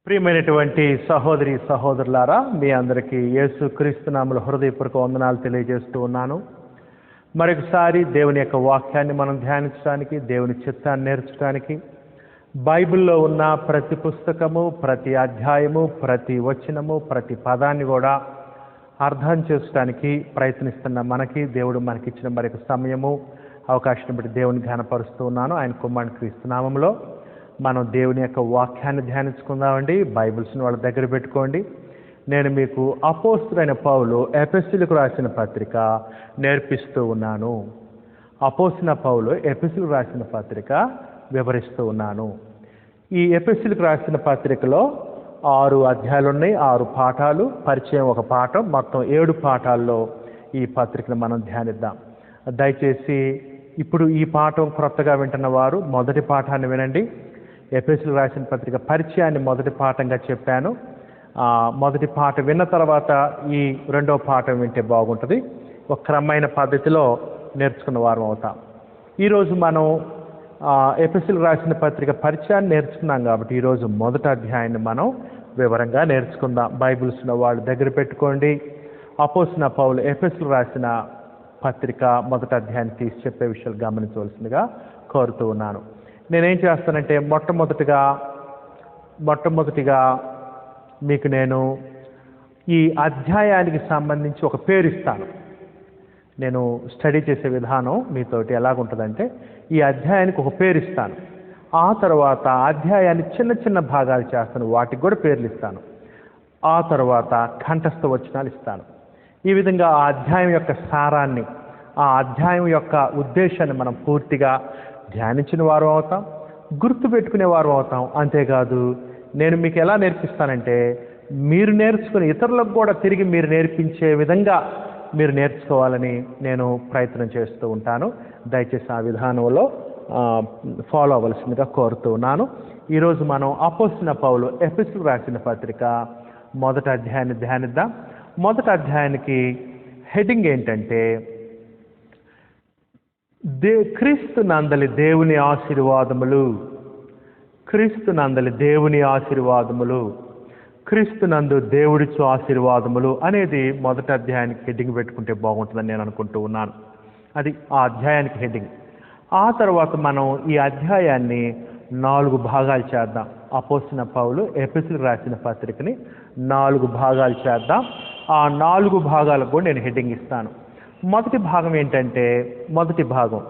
ప్రియమైనటువంటి సహోదరి సహోదరులారా, మీ అందరికీ యేసుక్రీస్తు నామములో హృదయపూర్వక వందనాలు తెలియజేస్తూ ఉన్నాను. మరొకసారి దేవుని యొక్క వాక్యాన్ని మనం ధ్యానించడానికి, దేవుని చిత్తాన్ని నేర్చడానికి, బైబిల్లో ఉన్న ప్రతి పుస్తకము, ప్రతి అధ్యాయము, ప్రతి వచనము, ప్రతి పదాన్ని కూడా అర్థం చేసుకోవడానికి ప్రయత్నిస్తున్న దేవుడు మనకిచ్చిన మరొక సమయము, అవకాశం బట్టి దేవుని ధ్యానపరుస్తూ ఉన్నాను. ఆయన కుమారుని క్రీస్తు నామములో మనం దేవుని యొక్క వాక్యాన్ని ధ్యానించుకుందామండి. బైబిల్స్ని వాళ్ళ దగ్గర పెట్టుకోండి. నేను మీకు అపోస్తులైన పౌలు ఎఫెసీయులకు రాసిన పత్రిక నేర్పిస్తూ ఉన్నాను. అపోస్తులైన పౌలు ఎఫెసీయులకు రాసిన పత్రిక వివరిస్తూ ఉన్నాను. ఈ ఎఫెసీయులకు రాసిన పత్రికలో 6 అధ్యాయాలు ఉన్నాయి, 6 పాఠాలు, పరిచయం ఒక పాఠం, మొత్తం 7 పాఠాల్లో ఈ పత్రికను మనం ధ్యానిద్దాం. దయచేసి ఇప్పుడు ఈ పాఠం క్రొత్తగా వింటున్న వారు మొదటి పాఠాన్ని వినండి. ఎఫెసీయులకు రాసిన పత్రిక పరిచయాన్ని మొదటి పాఠంగా చెప్పాను. మొదటి పాఠం విన్న తర్వాత ఈ రెండో పాఠం వింటే బాగుంటుంది. ఒక క్రమమైన పద్ధతిలో నేర్చుకున్న వారం అవుతాం. ఈరోజు మనం ఎఫెసీయులకు రాసిన పత్రిక పరిచయాన్ని నేర్చుకున్నాం కాబట్టి ఈరోజు మొదటి అధ్యాయాన్ని మనం వివరంగా నేర్చుకుందాం. బైబిల్స్లో వాళ్ళు దగ్గర పెట్టుకోండి. అపోస్తలుడైన పౌలు ఎఫెసీయులకు రాసిన పత్రిక మొదటి అధ్యాయాన్ని తీసి చెప్పే విషయాలు గమనించవలసిందిగా కోరుతూ ఉన్నాను. నేనేం చేస్తానంటే మొట్టమొదటిగా మీకు నేను ఈ అధ్యాయానికి సంబంధించి ఒక పేరు ఇస్తాను. నేను స్టడీ చేసే విధానం మీతోటి ఎలాగుంటుందంటే, ఈ అధ్యాయానికి ఒక పేరు ఇస్తాను. ఆ తర్వాత అధ్యాయాన్ని చిన్న చిన్న భాగాలు చేస్తాను, వాటికి కూడా పేర్లు ఇస్తాను. ఆ తర్వాత కంఠస్థ వచనాలు ఇస్తాను. ఈ విధంగా ఆ అధ్యాయం యొక్క సారాన్ని, ఆ అధ్యాయం యొక్క ఉద్దేశాన్ని మనం పూర్తిగా ధ్యానించిన వారు అవుతాం, గుర్తుపెట్టుకునే వారు అవుతాం. అంతేకాదు, నేను మీకు ఎలా నేర్పిస్తానంటే, మీరు నేర్చుకుని ఇతరులకు కూడా తిరిగి మీరు నేర్పించే విధంగా మీరు నేర్చుకోవాలని నేను ప్రయత్నం చేస్తూ ఉంటాను. దయచేసి ఆ విధానంలో ఫాలో అవ్వాల్సిందిగా కోరుతూ ఉన్నాను. ఈరోజు మనం అపోస్తలుడైన పౌలు ఎఫెసీయులకు రాసిన పత్రిక మొదటి అధ్యాయాన్ని ధ్యానిద్దాం. మొదటి అధ్యాయానికి హెడ్డింగ్ ఏంటంటే, క్రీస్తు నందలి దేవుని ఆశీర్వాదములు. క్రీస్తు నందలి దేవుని ఆశీర్వాదములు, క్రీస్తు నందు దేవుడిచ్చు ఆశీర్వాదములు అనేది మొదటి అధ్యాయానికి హెడ్డింగ్ పెట్టుకుంటే బాగుంటుందని నేను అనుకుంటూ ఉన్నాను. అది ఆ అధ్యాయానికి హెడ్డింగ్. ఆ తర్వాత మనం ఈ అధ్యాయాన్ని 4 భాగాలు చేద్దాం. అపోస్తలుడైన పౌలు ఎఫెసీయులకు రాసిన పత్రికని 4 భాగాలు చేద్దాం. ఆ 4 భాగాలకు కూడా నేను హెడ్డింగ్ ఇస్తాను. మొదటి భాగం ఏంటంటే, మొదటి భాగం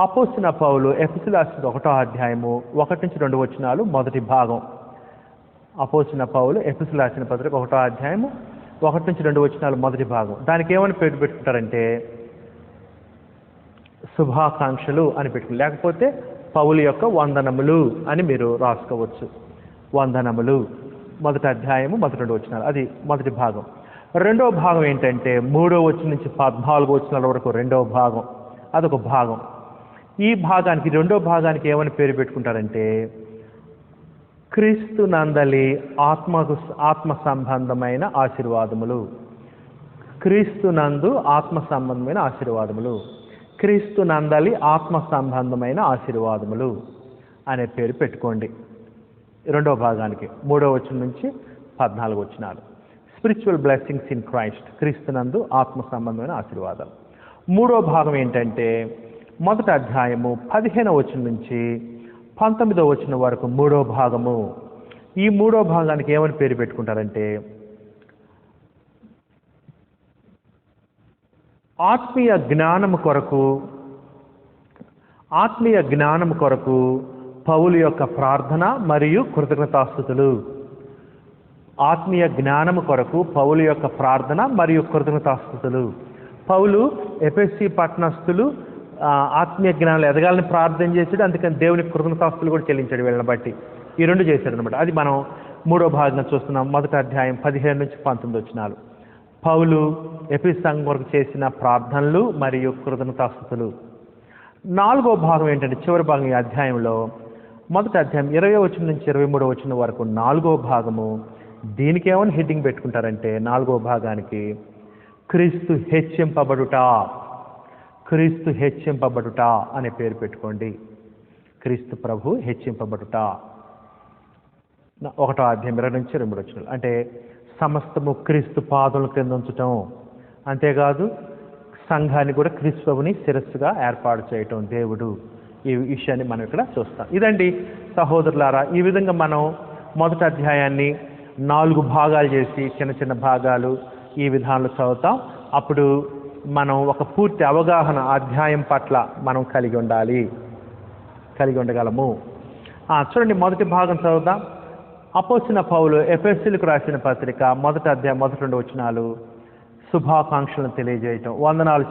అపోస్తలుడైన పౌలు ఎఫెసీయులకు రాసిన 1వ అధ్యాయము 1 నుంచి 2 వచనాలు మొదటి భాగం. అపోస్తలుడైన పౌలు ఎఫెసీయులకు రాసిన పత్రిక 1వ అధ్యాయము 1 నుంచి 2 వచనాలు మొదటి భాగం. దానికి ఏమని పేరు పెట్టుకుంటారంటే, శుభాకాంక్షలు అని పెట్టుకుంటారు, లేకపోతే పౌలు యొక్క వందనములు అని మీరు రాసుకోవచ్చు. వందనములు, మొదటి అధ్యాయము మొదటి 2 వచనాలు, అది మొదటి భాగం. రెండవ భాగం ఏంటంటే, 3వ వచనం నుంచి 14 వచనాల వరకు రెండవ భాగం, అదొక భాగం. ఈ భాగానికి, రెండో భాగానికి ఏమని పేరు పెట్టుకుంటారంటే, క్రీస్తు నందలి ఆత్మ సంబంధమైన ఆశీర్వాదములు. క్రీస్తు నందు ఆత్మ సంబంధమైన ఆశీర్వాదములు, క్రీస్తు నందలి ఆత్మ సంబంధమైన ఆశీర్వాదములు అనే పేరు పెట్టుకోండి. రెండవ భాగానికి 3వ వచనం నుంచి 14 వచనాలు, స్పిరిచువల్ బ్లెస్సింగ్స్ ఇన్ క్రైస్ట్, క్రీస్తునందు ఆత్మ సంబంధమైన ఆశీర్వాదాలు. 3వ భాగం ఏంటంటే, మొదటి అధ్యాయము 15వ వచనం నుంచి 19వ వచనం వరకు 3వ భాగము. ఈ 3వ భాగానికి ఏమని పేరు పెట్టుకుంటారంటే, ఆత్మీయ జ్ఞానము కొరకు పౌలు యొక్క ప్రార్థన మరియు కృతజ్ఞతాస్తుతులు. ఆత్మీయ జ్ఞానము కొరకు పౌలు యొక్క ప్రార్థన మరియు కృతజ్ఞతాస్తుతులు. పౌలు ఎఫెసీ పట్టణస్థులు ఆత్మీయ జ్ఞానాలు ఎదగాలని ప్రార్థన చేశాడు, అందుకని దేవునికి కృతజ్ఞతాస్తుతులు కూడా చెల్లించాడు. వీళ్ళని బట్టి ఈ 2 చేశాడు అనమాట. అది మనం 3వ భాగంగా చూస్తున్నాం. మొదటి అధ్యాయం 15 నుంచి 19 వచనాలు పౌలు ఎఫెసీ సంఘం కొరకు చేసిన ప్రార్థనలు మరియు కృతజ్ఞతాస్తుతులు. 4వ భాగం ఏంటంటే, చివరి భాగం ఈ అధ్యాయంలో, మొదటి అధ్యాయం 20వ వచనం నుంచి 23వ వచనం వరకు 4వ భాగము. దీనికి ఏమని హెడ్డింగ్ పెట్టుకుంటారంటే, 4వ భాగానికి క్రీస్తు హెచ్చింపబడుట, క్రీస్తు హెచ్చింపబడుట అనే పేరు పెట్టుకోండి. క్రీస్తు ప్రభు హెచ్చింపబడుట. 1వ అధ్యాయం 20 నుంచి 22 వచనాలు. అంటే సమస్తము క్రీస్తు పాదముల కింద ఉంచటం, అంతేకాదు సంఘాన్ని కూడా క్రీస్తు ప్రభుని శిరస్సుగా ఏర్పాటు చేయటం దేవుడు. ఈ విషయాన్ని మనం ఇక్కడ చూస్తాం. ఇదండి సహోదరులారా, ఈ విధంగా మనం మొదటి అధ్యాయాన్ని 4 భాగాలు చేసి చిన్న చిన్న భాగాలు ఈ విధానంలో చదువుతాం. అప్పుడు మనం ఒక పూర్తి అవగాహన అధ్యాయం పట్ల మనం కలిగి ఉండగలము. చూడండి, మొదటి భాగం చదువుదాం. అపోస్తలుడైన పౌలు ఎఫెసీయులకు రాసిన పత్రిక 1వ అధ్యాయం 1-2 వచనాలు. శుభాకాంక్షలను తెలియజేయటం, వందనాలు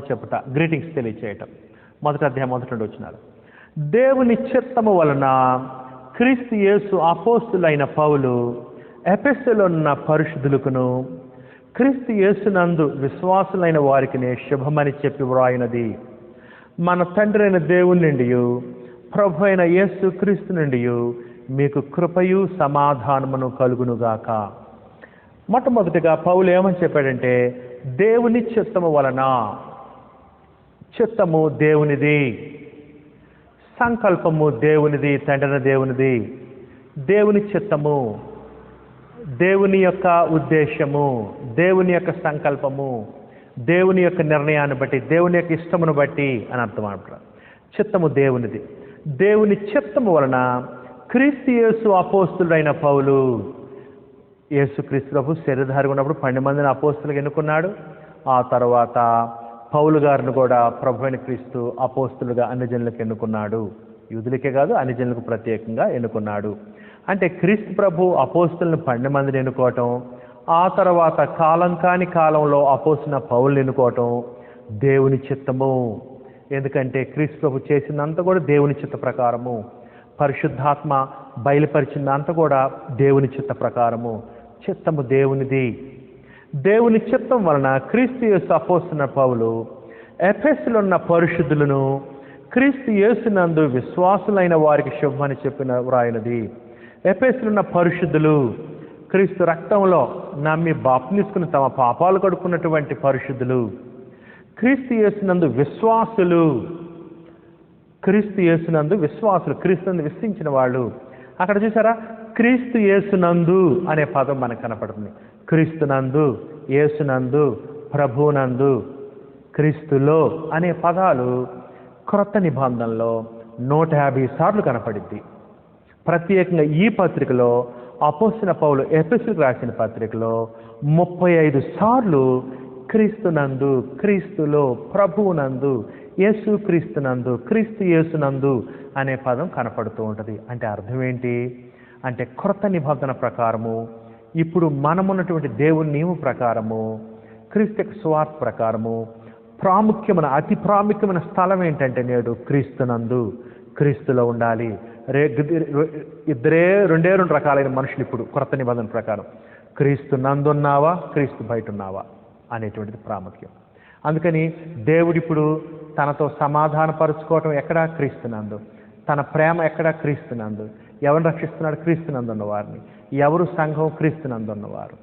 చెప్పుట, గ్రీటింగ్స్ తెలియజేయటం. 1వ అధ్యాయం 1-2 వచనాలు. దేవుని చిత్తము వలన క్రీస్తు యేసు అపోస్తలుడైన పౌలు ఎఫెసులో ఉన్న పరిశుద్ధులకును క్రీస్తు యేసునందు విశ్వాసులైన వారికి శుభమని చెప్పి వ్రాయినది, మన తండ్రి అయిన దేవుని నుండి ప్రభు అయిన యేసు క్రీస్తు నుండి మీకు కృపయు సమాధానమును కలుగునుగాక. మొట్టమొదటిగా పౌలు ఏమని చెప్పాడంటే, దేవుని చిత్తము వలన. చిత్తము దేవునిది, సంకల్పము దేవునిది, తండ్రి దేవునిది. దేవుని చిత్తము, దేవుని యొక్క ఉద్దేశము, దేవుని యొక్క సంకల్పము, దేవుని యొక్క నిర్ణయాన్ని బట్టి, దేవుని యొక్క ఇష్టమును బట్టి అని అర్థం అంటారు. చిత్తము దేవునిది. దేవుని చిత్తము వలన క్రీస్తు యేసు అపోస్తలుడైన పౌలు, యేసుక్రీస్తు ప్రభు శరీరధారిగా ఉన్నప్పుడు 12 మందిని అపోస్తలుగా ఎన్నుకున్నాడు. ఆ తర్వాత పౌలు గారిని కూడా ప్రభు అయిన క్రీస్తు అపోస్తలుగా అన్ని జనులకు ఎన్నుకున్నాడు. యూదులకే కాదు, అన్ని జనులకు ప్రత్యేకంగా ఎన్నుకున్నాడు. అంటే క్రీస్తు ప్రభు అపోస్తలుని 12 మందిని ఎన్నుకోవటం, ఆ తర్వాత కాలం కాని కాలంలో అపోస్తలుడైన పౌలుని ఎన్నుకోవటం దేవుని చిత్తము. ఎందుకంటే క్రీస్తు ప్రభు చేసిందంతా కూడా దేవుని చిత్త ప్రకారము, పరిశుద్ధాత్మ బయలుపరిచిందంతా కూడా దేవుని చిత్త ప్రకారము. చిత్తము దేవునిది. దేవుని చిత్తం వలన క్రీస్తు యేసు అపోస్తలుడైన పౌలు ఎఫెసులో ఉన్న పరిశుద్ధులను క్రీస్తు యేసునందు విశ్వాసులైన వారికి శుభమని చెప్పిన వ్రాయినది. ఎఫెసులో ఉన్న పరిశుద్ధులు, క్రీస్తు రక్తంలో నమ్మి బాప్తిస్మం తమ పాపాలు కడుక్కున్నటువంటి పరిశుద్ధులు. క్రీస్తు యేసునందు విశ్వాసులు, క్రీస్తు యేసునందు విశ్వాసులు, క్రీస్తునందు విశ్వసించిన వాళ్ళు. అక్కడ చూసారా, క్రీస్తు యేసునందు అనే పదం మనకు కనపడుతుంది. క్రీస్తునందు, యేసునందు, ప్రభునందు, క్రీస్తులో అనే పదాలు క్రొత్త నిబంధనలో 150 సార్లు కనపడింది. ప్రత్యేకంగా ఈ పత్రికలో అపోస్తలుడైన పౌలు ఎఫెసులకు రాసిన పత్రికలో 35 సార్లు క్రీస్తునందు, క్రీస్తులో, ప్రభువునందు, యేసు క్రీస్తునందు, క్రీస్తు యేసునందు అనే పదం కనపడుతూ ఉంటుంది. అంటే అర్థం ఏంటి అంటే, క్రొత్త నిబంధన ప్రకారము, ఇప్పుడు మనమున్నటువంటి దేవుని నియమం ప్రకారము, క్రీస్తు యొక్క సువార్త ప్రకారము అతి ప్రాముఖ్యమైన స్థలం ఏంటంటే నేడు క్రీస్తునందు, క్రీస్తులో ఉండాలి. రెండే రకాలైన మనుషులు ఇప్పుడు క్రొత్త నిబంధన ప్రకారం. క్రీస్తు నందున్నావా, క్రీస్తు బయట ఉన్నావా అనేటువంటిది ప్రాముఖ్యం. అందుకని దేవుడు ఇప్పుడు తనతో సమాధానపరుచుకోవటం ఎక్కడ? క్రీస్తునందు. తన ప్రేమ ఎక్కడ? క్రీస్తునందు. ఎవరిని రక్షిస్తున్నాడు? క్రీస్తునందు ఉన్నవారిని. ఎవరు సంఘం? క్రీస్తునందు ఉన్నవారు.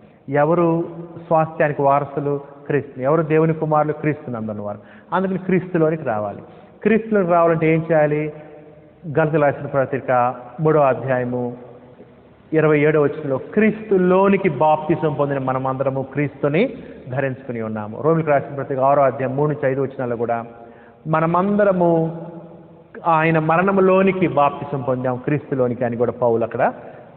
ఎవరు స్వాస్థ్యానికి వారసులు? క్రీస్తు. ఎవరు దేవుని కుమారులు? క్రీస్తునందు ఉన్నవారు. అందుకని క్రీస్తులోనికి రావాలి. క్రీస్తులోనికి రావాలంటే ఏం చేయాలి? గలతీయులకు రాసిన పత్రిక 3వ అధ్యాయము 27వ వచనంలో క్రీస్తులోనికి బాప్తిసం పొందిన మనమందరము క్రీస్తుని ధరించుకుని ఉన్నాము. రోమిలకు రాసిన పత్రిక 6వ అధ్యాయం 3-5 వచనాల్లో కూడా మనమందరము ఆయన మరణములోనికి బాప్తిసం పొందాం, క్రీస్తులోనికి అని కూడా పౌలు అక్కడ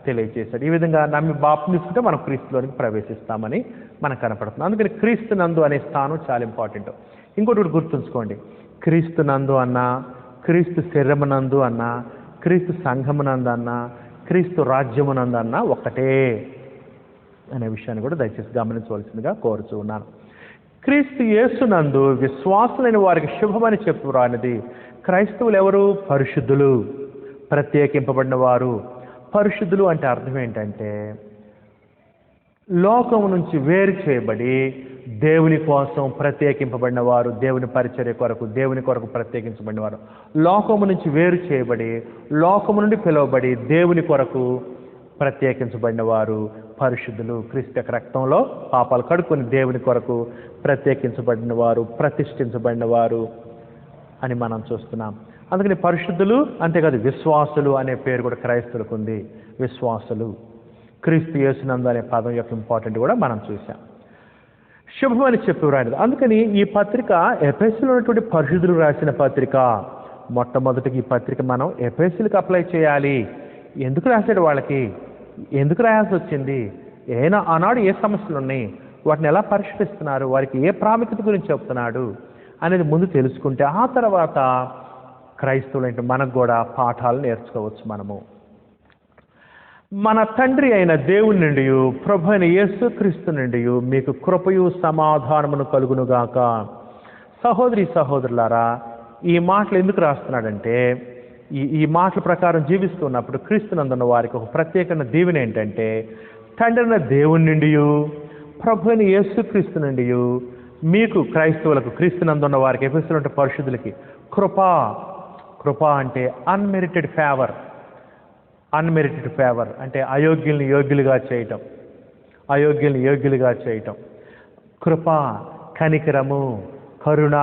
తెలియజేశాడు. ఈ విధంగా నమ్మి బాప్తిస్తుంటే మనం క్రీస్తులోనికి ప్రవేశిస్తామని మనకు కనపడుతుంది. అందుకని క్రీస్తునందు అనే స్థానం చాలా ఇంపార్టెంట్. ఇంకోటి గుర్తుంచుకోండి, క్రీస్తునందు అన్నా, క్రీస్తు శరీరమునందు అన్నా, క్రీస్తు సంఘమునందు అన్నా, క్రీస్తు రాజ్యమునందు అన్నా ఒక్కటే అనే విషయాన్ని కూడా దయచేసి గమనించవలసిందిగా కోరుచూ ఉన్నాను. క్రీస్తు యేసునందు విశ్వాసులైన వారికి శుభమని చెప్పురానిది. క్రైస్తవులు ఎవరు? పరిశుద్ధులు, ప్రత్యేకింపబడిన వారు. పరిశుద్ధులు అంటే అర్థం ఏంటంటే లోకము నుంచి వేరు చేయబడి దేవుని కోసం ప్రత్యేకింపబడిన వారు, దేవుని పరిచర్య కొరకు, దేవుని కొరకు ప్రత్యేకించబడిన వారు. లోకము నుంచి వేరు చేయబడి, లోకము నుండి పిలువబడి దేవుని కొరకు ప్రత్యేకించబడిన వారు పరిశుద్ధులు. క్రీస్తు యొక్క రక్తంలో పాపాలు కడుక్కొని దేవుని కొరకు ప్రత్యేకించబడిన వారు, ప్రతిష్ఠించబడిన వారు అని మనం చూస్తున్నాం. అందుకని పరిశుద్ధులు, అంతేకాదు విశ్వాసులు అనే పేరు కూడా క్రైస్తవులకు ఉంది. విశ్వాసులు, క్రీస్తు యేసునందు అనే పదం యొక్క ఇంపార్టెంట్ కూడా మనం చూసాం. శుభం అని చెప్పి వ్రాయదు. అందుకని ఈ పత్రిక ఎఫెసులో ఉన్నటువంటి పరిశుద్ధులు రాసిన పత్రిక. మొట్టమొదటికి ఈ పత్రిక మనం ఎఫెసులకు అప్లై చేయాలి. ఎందుకు రాశాడు వాళ్ళకి, ఎందుకు రాయాల్సి వచ్చింది, ఆనాడు ఏ సమస్యలు ఉన్నాయి, వాటిని ఎలా పరిష్కరిస్తున్నారు, వారికి ఏ ప్రాముఖ్యత గురించి చెప్తున్నాడు అనేది ముందు తెలుసుకుంటే ఆ తర్వాత క్రైస్తవులంటే మనకు కూడా పాఠాలు నేర్చుకోవచ్చు. మనము మన తండ్రి అయిన దేవుని నుండి ప్రభు అయిన యేసుక్రీస్తు నుండి మీకు కృపయు సమాధానమును కలుగునుగాక. సహోదరి సహోదరులారా, ఈ మాటలు ఎందుకు రాస్తున్నాడంటే ఈ మాటల ప్రకారం జీవిస్తున్నప్పుడు క్రీస్తునందున్న వారికి ఒక ప్రత్యేకమైన దీవెన ఏంటంటే తండ్రి అయిన దేవుని నుండి ప్రభు అయిన యేసుక్రీస్తు నుండి మీకు క్రైస్తవులకు, క్రీస్తునందున్న వారికి, ఎఫెసులో ఉండే పరిశుద్ధులకి కృప అంటే అన్మెరిటెడ్ ఫేవర్. అన్మెరిటెడ్ ఫేవర్ అంటే అయోగ్యుల్ని యోగ్యులుగా చేయటం, అయోగ్యుల్ని యోగ్యులుగా చేయటం. కృప, కనికరము, కరుణ,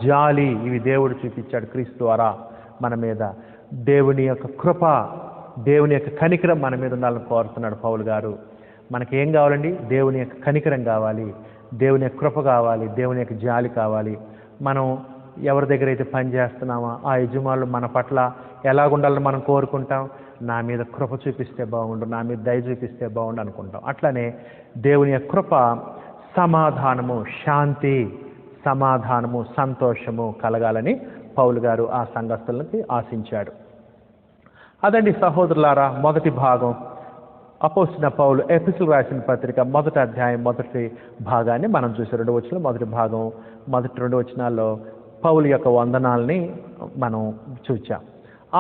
జాలి ఇవి దేవుడు చూపించాడు క్రీస్తు ద్వారా మన మీద. దేవుని యొక్క కృప, దేవుని యొక్క కనికరం మన మీద ఉండాలని కోరుతున్నాడు పౌలు గారు. మనకేం కావాలండి? దేవుని యొక్క కనికరం కావాలి, దేవుని యొక్క కృప కావాలి, దేవుని యొక్క జాలి కావాలి. మనం ఎవరి దగ్గర అయితే పని చేస్తున్నామో ఆ యజమానులు మన పట్ల ఎలాగుండాలని మనం కోరుకుంటాం. నా మీద కృప చూపిస్తే బాగుండు, నా మీద దయ చూపిస్తే బాగుండు అనుకుంటాం. అట్లనే దేవుని యొక్క కృప, సమాధానము, శాంతి, సమాధానము, సంతోషము కలగాలని పౌలు గారు ఆ సంఘస్థులకి ఆశించాడు. అదండి సహోదరులారా మొదటి భాగం. అపోస్తలుడైన పౌలు ఎఫెసులకు రాసిన పత్రిక మొదటి అధ్యాయం మొదటి భాగాన్ని మనం చూసాం. 2 వచనాలు మొదటి భాగం, మొదటి 2 వచనాల్లో పౌలు యొక్క వందనాల్ని మనం చూచాం.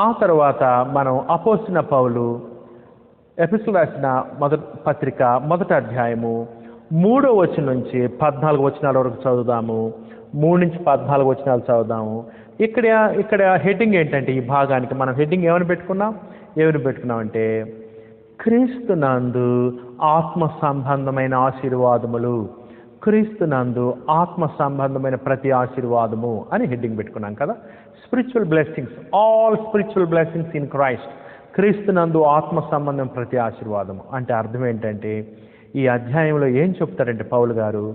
ఆ తర్వాత మనం అపోస్తలుడైన పౌలు ఎఫెసులకు రాసిన మొదటి పత్రిక మొదటి అధ్యాయము 3వ వచనం నుంచి 14 వచనాల వరకు చదువుదాము. 3 నుంచి 14 వచనాలు చదువుదాము. ఇక్కడ హెడ్డింగ్ ఏంటంటే ఈ భాగానికి మనం హెడ్డింగ్ ఏమని పెట్టుకున్నామంటే క్రీస్తునందు ఆత్మ సంబంధమైన ఆశీర్వాదములు, క్రీస్తునందు ఆత్మ సంబంధమైన ప్రతి ఆశీర్వాదము అని హెడ్డింగ్ పెట్టుకున్నాం కదా. Spiritual blessings, all spiritual blessings in Christ. క్రీస్తునందు ఆత్మ సంబంధం ప్రతి ఆశీర్వాదము అంటే అర్థం ఏంటంటే ఈ అధ్యాయంలో ఏం చెప్తారంటే పౌలు గారు,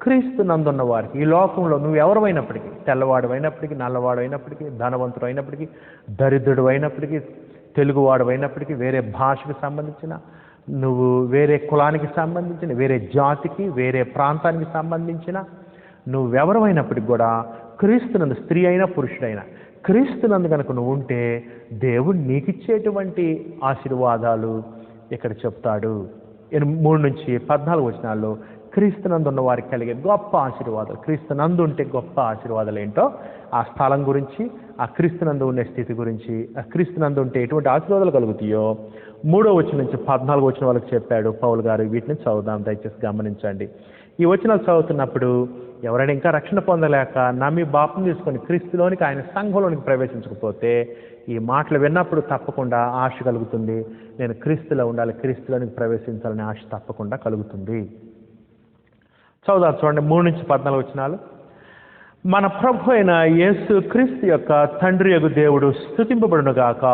క్రీస్తునందున్న వారికి ఈ లోకంలో నువ్వు ఎవరైనప్పటికీ, తెల్లవాడు అయినప్పటికీ, నల్లవాడు అయినప్పటికీ, ధనవంతుడు అయినప్పటికీ, దరిద్రుడు అయినప్పటికీ, తెలుగువాడు అయినప్పటికీ, వేరే భాషకు సంబంధించిన, నువ్వు వేరే కులానికి సంబంధించిన, వేరే జాతికి, వేరే ప్రాంతానికి సంబంధించిన నువ్వెవరైనప్పటికి కూడా క్రీస్తునందు, స్త్రీ అయినా పురుషుడైనా క్రీస్తునందు కనుక నువ్వు ఉంటే దేవుడు నీకిచ్చేటువంటి ఆశీర్వాదాలు ఇక్కడ చెప్తాడు. 3 నుంచి 14 వచనాల్లో క్రీస్తునందు ఉన్న వారికి కలిగే గొప్ప ఆశీర్వాదాలు, క్రీస్తునందు ఉంటే గొప్ప ఆశీర్వాదాలు ఏంటో ఆ స్థలం గురించి, ఆ క్రీస్తునందు ఉండే స్థితి గురించి, ఆ క్రీస్తునందు ఉంటే ఎటువంటి ఆశీర్వాదాలు కలుగుతాయో 3వ వచనం నుంచి 14 వచనం వాళ్ళకి చెప్పాడు పౌలు గారు. వీటిని చదువుదాం, దయచేసి గమనించండి. ఈ వచనాలు చదువుతున్నప్పుడు ఎవరైనా ఇంకా రక్షణ పొందలేక నమ్మి బాప్తిసం తీసుకొని క్రీస్తులోనికి, ఆయన సంఘంలోనికి ప్రవేశించకపోతే ఈ మాటలు విన్నప్పుడు తప్పకుండా ఆశ కలుగుతుంది. నేను క్రీస్తులో ఉండాలి, క్రీస్తులోనికి ప్రవేశించాలనే ఆశ తప్పకుండా కలుగుతుంది. చదువుదాం, చూడండి 3 నుంచి 14 వచనాలు. మన ప్రభు అయిన యేసు క్రీస్తు యొక్క తండ్రి యగు దేవుడు స్తుతింపబడునుగాక.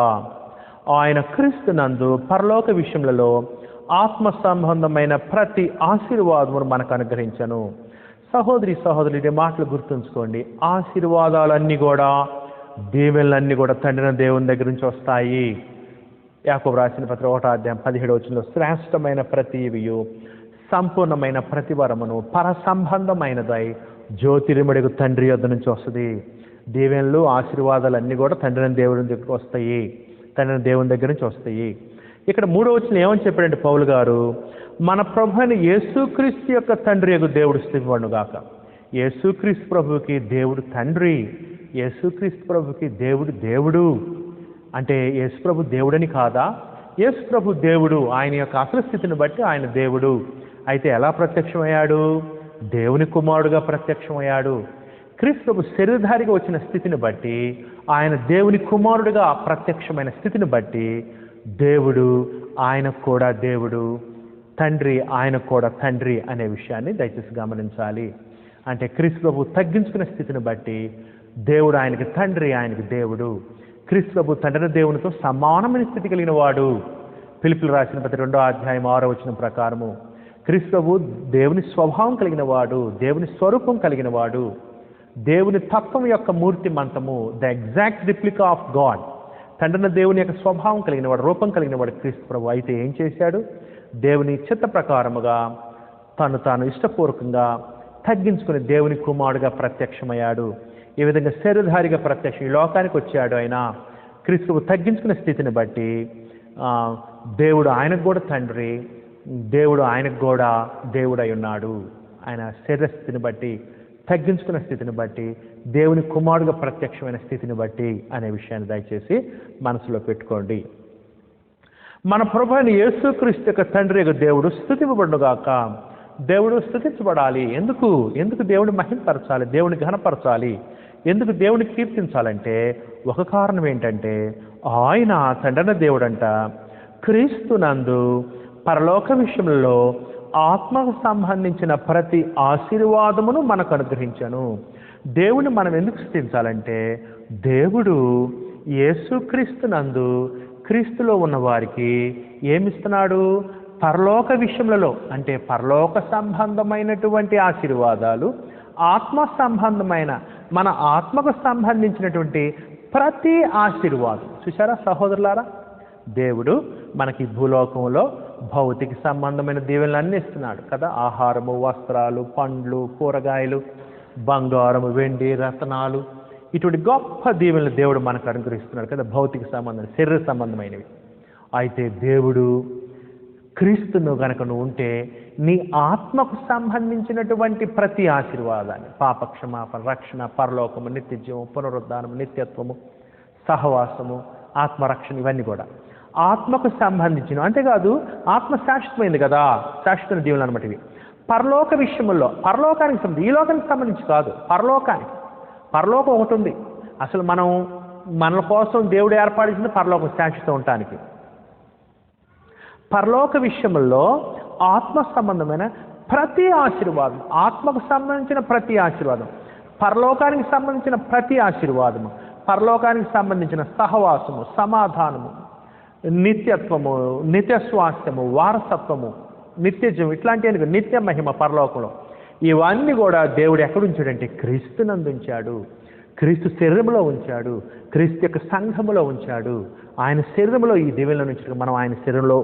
ఆయన క్రీస్తునందు పరలోక విషయములలో ఆత్మ సంబంధమైన ప్రతి ఆశీర్వాదమును మనకు అనుగ్రహించను. సహోదరి సహోదరుడి మాటలు గుర్తుంచుకోండి. ఆశీర్వాదాలన్నీ కూడా, దీవెనలన్నీ కూడా తండ్రిన దేవుని దగ్గర నుంచి వస్తాయి. యాకోబు రాసిన పత్రిక 1వ అధ్యాయం 17వ వచనంలో శ్రేష్టమైన ప్రతి ఇవియు, సంపూర్ణమైన ప్రతి వరమును పరసంబంధమైనదై జ్యోతిర్మడిగు తండ్రి యొద్ద నుంచి వస్తుంది. దీవెనలు, ఆశీర్వాదాలు అన్నీ కూడా తండ్రిన దేవుని దగ్గరికి వస్తాయి, తండ్రిన దేవుని దగ్గర నుంచి వస్తాయి. ఇక్కడ 3వ వచనం ఏమని చెప్పాడంటే పౌలు గారు, మన ప్రభు అయిన యేసుక్రీస్తు యొక్క తండ్రి యొక్క దేవుడు స్తుతింపబడునుగాక. యేసుక్రీస్తు ప్రభువుకి దేవుడు తండ్రి, యేసుక్రీస్తు ప్రభువుకి దేవుడు అంటే యేసు ప్రభు దేవుడని కాదా? యేసు ప్రభు దేవుడు, ఆయన యొక్క అసలు స్థితిని బట్టి ఆయన దేవుడు. అయితే ఎలా ప్రత్యక్షమయ్యాడు? దేవుని కుమారుడుగా ప్రత్యక్షమయ్యాడు. క్రీస్తు ప్రభు శరీరధారిగా వచ్చిన స్థితిని బట్టి, ఆయన దేవుని కుమారుడుగా ప్రత్యక్షమైన స్థితిని బట్టి దేవుడు, ఆయనకు కూడా దేవుడు, తండ్రి ఆయనకు కూడా తండ్రి అనే విషయాన్ని దయచేసి గమనించాలి. అంటే క్రీస్తు ప్రభు తగ్గించుకునే స్థితిని బట్టి దేవుడు ఆయనకి తండ్రి, ఆయనకి దేవుడు. క్రీస్తు ప్రభు తండ్రి దేవునితో సమానమైన స్థితి కలిగిన వాడు. ఫిలిప్పీయులకు రాసిన పత్రిక 2వ అధ్యాయం 6వ వచనం ప్రకారము క్రీస్తు ప్రభు దేవుని స్వభావం కలిగిన వాడు, దేవుని స్వరూపం కలిగిన వాడు, దేవుని తత్వం యొక్క మూర్తి మంతము, the exact replica of God. తండ్రిన దేవుని యొక్క స్వభావం కలిగిన వాడు, రూపం కలిగిన వాడు క్రీస్తు ప్రభు. అయితే ఏం చేశాడు? దేవుని చిత్త ప్రకారముగా తాను ఇష్టపూర్వకంగా తగ్గించుకుని దేవుని కుమారుడుగా ప్రత్యక్షమయ్యాడు. ఈ విధంగా శరీరధారిగా ప్రత్యక్షం ఈ లోకానికి వచ్చాడు. ఆయన క్రీస్తు తగ్గించుకునే స్థితిని బట్టి దేవుడు ఆయనకు కూడా తండ్రి, దేవుడు ఆయనకు కూడా దేవుడు అయి ఉన్నాడు. ఆయన శరీర స్థితిని బట్టి, తగ్గించుకున్న స్థితిని బట్టి, దేవుని కుమారుడుగా ప్రత్యక్షమైన స్థితిని బట్టి అనే విషయాన్ని దయచేసి మనసులో పెట్టుకోండి. మన ప్రభు అయిన యేసుక్రీస్తు యొక్క తండ్రి యొక్క దేవుడు స్తుతింపబడుగాక. దేవుడు స్తుతించబడాలి. ఎందుకు దేవుని మహిమపరచాలి, దేవుని ఘనపరచాలి, ఎందుకు దేవుని కీర్తించాలంటే ఒక కారణం ఏంటంటే ఆయన తండ్రిన దేవుడంట క్రీస్తునందు పరలోక విషయంలో ఆత్మకు సంబంధించిన ప్రతి ఆశీర్వాదమును మనకు అనుగ్రహించను. దేవుని మనం ఎందుకు స్తుతించాలంటే దేవుడు యేసుక్రీస్తునందు క్రీస్తులో ఉన్న వారికి ఏమిస్తున్నాడు? పరలోక విషయములలో అంటే పరలోక సంబంధమైనటువంటి ఆశీర్వాదాలు, ఆత్మ సంబంధమైన మన ఆత్మకు సంబంధించినటువంటి ప్రతి ఆశీర్వాదం. చూసారా సహోదరులారా, దేవుడు మనకి భూలోకంలో భౌతిక సంబంధమైన దీవెనలన్నీ ఇస్తున్నాడు కదా. ఆహారము, వస్త్రాలు, పండ్లు, కూరగాయలు, బంగారము, వెండి, రత్నాలు, ఇటువంటి గొప్ప దీవెనలు దేవుడు మనకు అనుగ్రహిస్తున్నాడు కదా, భౌతిక సంబంధం, శరీర సంబంధమైనవి. అయితే దేవుడు క్రీస్తును గనక నువ్వు ఉంటే నీ ఆత్మకు సంబంధించినటువంటి ప్రతి ఆశీర్వాదాన్ని, పాపక్షమాపణ, రక్షణ, పరలోకము, నిత్యజీవము, పునరుద్ధానము, నిత్యత్వము, సహవాసము, ఆత్మరక్షణ, ఇవన్నీ కూడా ఆత్మకు సంబంధించిన. అంతేకాదు ఆత్మ శాశ్వతమైంది కదా, శాశ్వత దీవులు అనమాట ఇవి. పరలోక విషయంలో, పరలోకానికి సంబంధించి, ఈ లోకానికి సంబంధించి కాదు, పరలోకానికి. పరలోకం ఒకటి ఉంది. అసలు మన కోసం దేవుడు ఏర్పాటించింది పరలోకం శాశ్వతం ఉండటానికి. పరలోక విషయంలో ఆత్మ సంబంధమైన ప్రతి ఆశీర్వాదం, ఆత్మకు సంబంధించిన ప్రతి ఆశీర్వాదం, పరలోకానికి సంబంధించిన ప్రతి ఆశీర్వాదము, పరలోకానికి సంబంధించిన సహవాసము, సమాధానము, నిత్యత్వము, నిత్యస్వాస్థ్యము, వారసత్వము, నిత్యజీవం, ఇట్లాంటి నిత్య మహిమ పరలోకంలో ఇవన్నీ కూడా దేవుడు ఎక్కడుంచాడంటే క్రీస్తునందు ఉంచాడు. క్రీస్తు శరీరంలో ఉంచాడు, క్రీస్తు యొక్క సంఘములో ఉంచాడు. ఆయన శరీరంలో ఈ దీవెనలో నుంచి మనం ఆయన శరీరంలో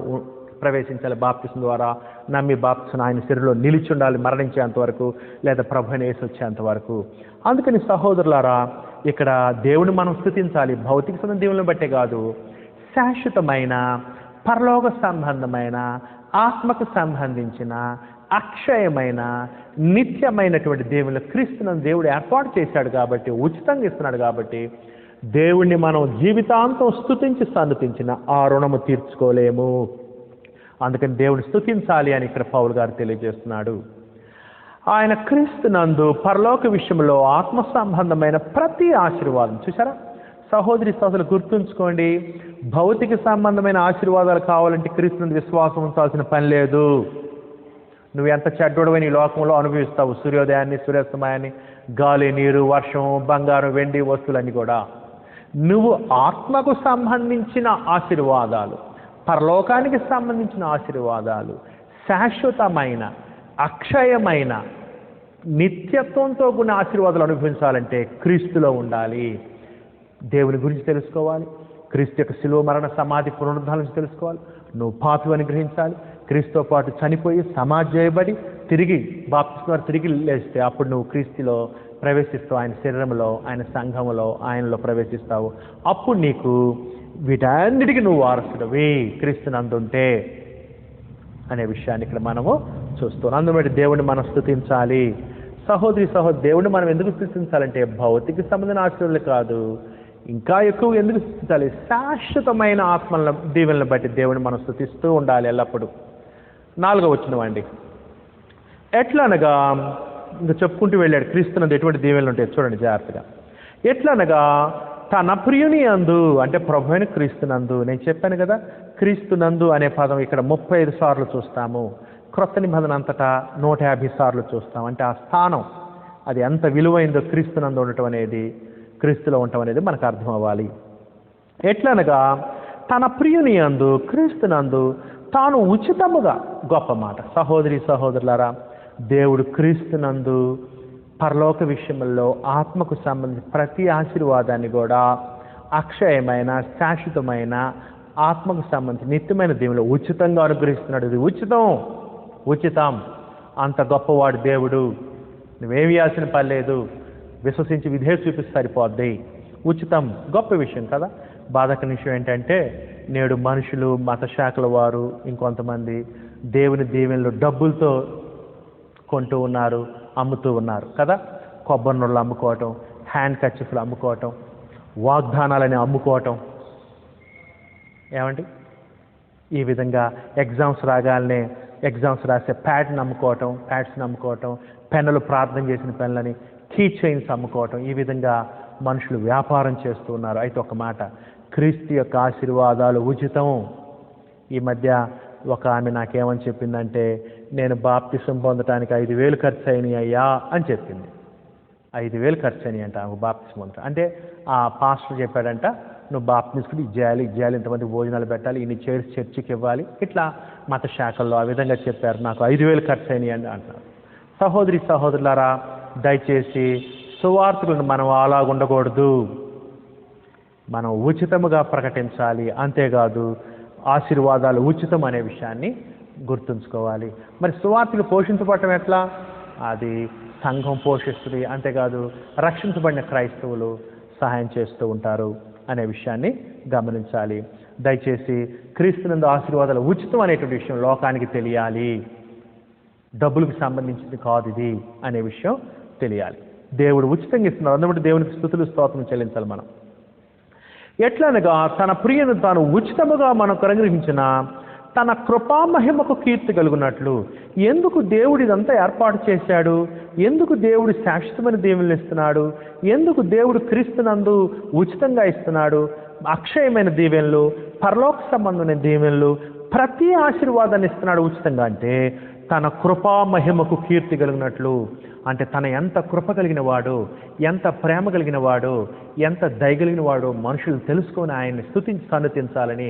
ప్రవేశించాలి. బాప్తిసం ద్వారా నమ్మి బాప్తిసం ఆయన శరీరంలో నిలిచి ఉండాలి మరణించేంత వరకు, లేదా ప్రభువుని యేసు వచ్చేంత వరకు. అందుకని సహోదరులారా, ఇక్కడ దేవుని మనం స్తుతించాలి. భౌతిక సంబంధ దీవులను బట్టే కాదు, శాశ్వతమైన పరలోక సంబంధమైన ఆత్మకు సంబంధించిన అక్షయమైన నిత్యమైనటువంటి దేవుని క్రీస్తులను దేవుడు ఏర్పాటు చేశాడు కాబట్టి, ఉచితంగా ఇస్తున్నాడు కాబట్టి, దేవుణ్ణి మనం జీవితాంతం స్తుతించి సన్నుతించిన ఆ రుణము తీర్చుకోలేము. అందుకని దేవుని స్తుతించాలి అని ఇక్కడ పౌలు గారు తెలియజేస్తున్నాడు. ఆయన క్రీస్తునందు పరలోక విషయంలో ఆత్మ సంబంధమైన ప్రతి ఆశీర్వాదం. చూసారా సహోదరి సహోదరులు, గుర్తుంచుకోండి, భౌతిక సంబంధమైన ఆశీర్వాదాలు కావాలంటే క్రీస్తునందు విశ్వాసం ఉంచాల్సిన పని లేదు. నువ్వు ఎంత చెడ్డోడవని ఈ లోకంలో అనుభవిస్తావు, సూర్యోదయాన్ని, సూర్యాస్తమయాన్ని, గాలి, నీరు, వర్షం, బంగారం, వెండి వస్తువులన్నీ కూడా. నువ్వు ఆత్మకు సంబంధించిన ఆశీర్వాదాలు, పరలోకానికి సంబంధించిన ఆశీర్వాదాలు, శాశ్వతమైన అక్షయమైన నిత్యత్వంతో కూడిన ఆశీర్వాదాలు అనుభవించాలంటే క్రీస్తులో ఉండాలి. దేవుని గురించి తెలుసుకోవాలి, క్రీస్తు యొక్క శిలువ మరణ సమాధి పునరుద్ధానం నుంచి తెలుసుకోవాలి. నువ్వు పాపిని గ్రహించాలి, క్రీస్తుతో పాటు చనిపోయి సమాధి చేయబడి తిరిగి బాప్తిస్మం ద్వారా తిరిగి లేస్తే అప్పుడు నువ్వు క్రీస్తులో ప్రవేశిస్తావు, ఆయన శరీరంలో, ఆయన సంఘములో, ఆయనలో ప్రవేశిస్తావు. అప్పుడు నీకు వీటన్నిటికీ నువ్వు వారసుడివి క్రీస్తునందుంటే అనే విషయాన్ని ఇక్కడ మనము చూస్తున్నాం. అందుబట్టి దేవుడిని మనం స్తుతించాలి. సహోదరి దేవుడిని మనం ఎందుకు స్తుతించాలంటే భౌతిక సంబంధమైన ఆశీర్వాదాలు కాదు, ఇంకా ఎక్కువ ఎందుకు స్తుతించాలి? శాశ్వతమైన ఆత్మల దీవెనలను బట్టి దేవుడిని మనం స్తుతిస్తూ ఉండాలి ఎల్లప్పుడూ. 4వ వచనం అండి. ఎట్లనగా ఇంకా చెప్పుకుంటూ వెళ్ళాడు క్రీస్తునందు ఎటువంటి దీవెనలు ఉంటాయి చూడండి జాగ్రత్తగా. ఎట్లనగా తన ప్రియుని యందు, అంటే ప్రభు అయిన క్రీస్తునందు. నేను చెప్పాను కదా, క్రీస్తునందు అనే పదం ఇక్కడ 35 సార్లు చూస్తాము. క్రొత్త నిబంధన అంతటా 150 సార్లు చూస్తాం. అంటే ఆ స్థానం అది ఎంత విలువైందో క్రీస్తునందు ఉండటం అనేది. క్రీస్తులో ఉండటం అనేది మనకు అర్థం అవ్వాలి. ఎట్లనగా తన ప్రియుని యందు క్రీస్తునందు తాను ఉచితముగా, గొప్ప మాట సహోదరి సహోదరులారా, దేవుడు క్రీస్తునందు పరలోక విషయంలో ఆత్మకు సంబంధించిన ప్రతి ఆశీర్వాదాన్ని కూడా అక్షయమైన శాశ్వతమైన ఆత్మకు సంబంధించి నిత్యమైన దేవుడు ఉచితంగా అనుగ్రహిస్తున్నాడు. ఇది ఉచితం. అంత గొప్పవాడు దేవుడు. నువ్వేమి ఇవ్వాల్సిన పని లేదు, విశ్వసించి విధేయత చూపిస్తే సరిపోద్ది. ఉచితం, గొప్ప విషయం కదా. బాధకర విషయం ఏంటంటే నేడు మనుషులు, మత శాఖల వారు, ఇంకొంతమంది దేవుని దీవెనలు డబ్బులతో కొంటూ ఉన్నారు, అమ్ముతూ ఉన్నారు కదా. కొబ్బరి నూళ్ళు అమ్ముకోవటం, హ్యాండ్ కర్చీఫ్లు అమ్ముకోవటం, వాగ్దానాలని అమ్ముకోవటం. ఏమండి, ఈ విధంగా ఎగ్జామ్స్ రాగానే ఎగ్జామ్స్ రాసే ప్యాడ్ని అమ్ముకోవటం, పెన్నులు, ప్రార్థన చేసిన పెన్నులని, కీ చైన్స్ అమ్ముకోవటం. ఈ విధంగా మనుషులు వ్యాపారం చేస్తూ ఉన్నారు. అయితే ఒక మాట, క్రీస్తు యొక్క ఆశీర్వాదాలు ఉచితం. ఈ మధ్య ఒక ఆమె నాకేమని చెప్పిందంటే, నేను బాప్తిసం పొందటానికి 5,000 ఖర్చు అయినాయి అయ్యా అని చెప్పింది. 5,000 ఖర్చు అయినాయి అంట ఆమె బాప్తిసం పొందటం. అంటే ఆ పాస్టర్ చెప్పాడంట, నువ్వు బాప్తిస్కుని ఇది చేయాలి, ఇంతమంది భోజనాలు పెట్టాలి, ఇన్ని చైర్స్ చర్చికి ఇవ్వాలి, ఇట్లా మత శాఖల్లో ఆ విధంగా చెప్పారు. నాకు 5,000 ఖర్చు అయినాయి అని అంటున్నారు. సహోదరి సహోదరులారా, దయచేసి సువార్తలను మనం అలా ఉండకూడదు. మనం ఉచితముగా ప్రకటించాలి. అంతేకాదు ఆశీర్వాదాలు ఉచితం అనే విషయాన్ని గుర్తుంచుకోవాలి. మరి సువార్తలు పోషించబడటం ఎట్లా? అది సంఘం పోషిస్తుంది. అంతేకాదు రక్షించబడిన క్రైస్తవులు సహాయం చేస్తూ ఉంటారు అనే విషయాన్ని గమనించాలి. దయచేసి క్రీస్తునందు ఆశీర్వాదాలు ఉచితం అనేటువంటి విషయం లోకానికి తెలియాలి. డబ్బులకు సంబంధించింది కాదు ఇది అనే విషయం తెలియాలి. దేవుడు ఉచితంగా ఇస్తున్నారు. అందుబట్టి దేవునికి స్తుతులు స్తోత్రం చెల్లించాలి మనం. ఎట్లనగా తన ప్రియును తాను ఉచితముగా మనకు అనుగ్రహించిన తన కృపామహిమకు కీర్తి కలుగునట్లు. ఎందుకు దేవుడు ఇదంతా ఏర్పాటు చేశాడు? ఎందుకు దేవుడు శాశ్వతమైన దీవెనలు ఇస్తున్నాడు? ఎందుకు దేవుడు క్రీస్తునందు ఉచితంగా ఇస్తున్నాడు? అక్షయమైన దీవెనలు, పరలోక సంబంధమైన దీవెనలు, ప్రతి ఆశీర్వాదాన్ని ఇస్తున్నాడు ఉచితంగా. అంటే తన కృపా మహిమకు కీర్తి కలిగినట్లు. అంటే తన ఎంత కృప కలిగిన వాడు, ఎంత ప్రేమ కలిగిన వాడు, ఎంత దయగలిగిన వాడు మనుషులు తెలుసుకొని ఆయన్ని స్తుతించి సన్నతించాలని,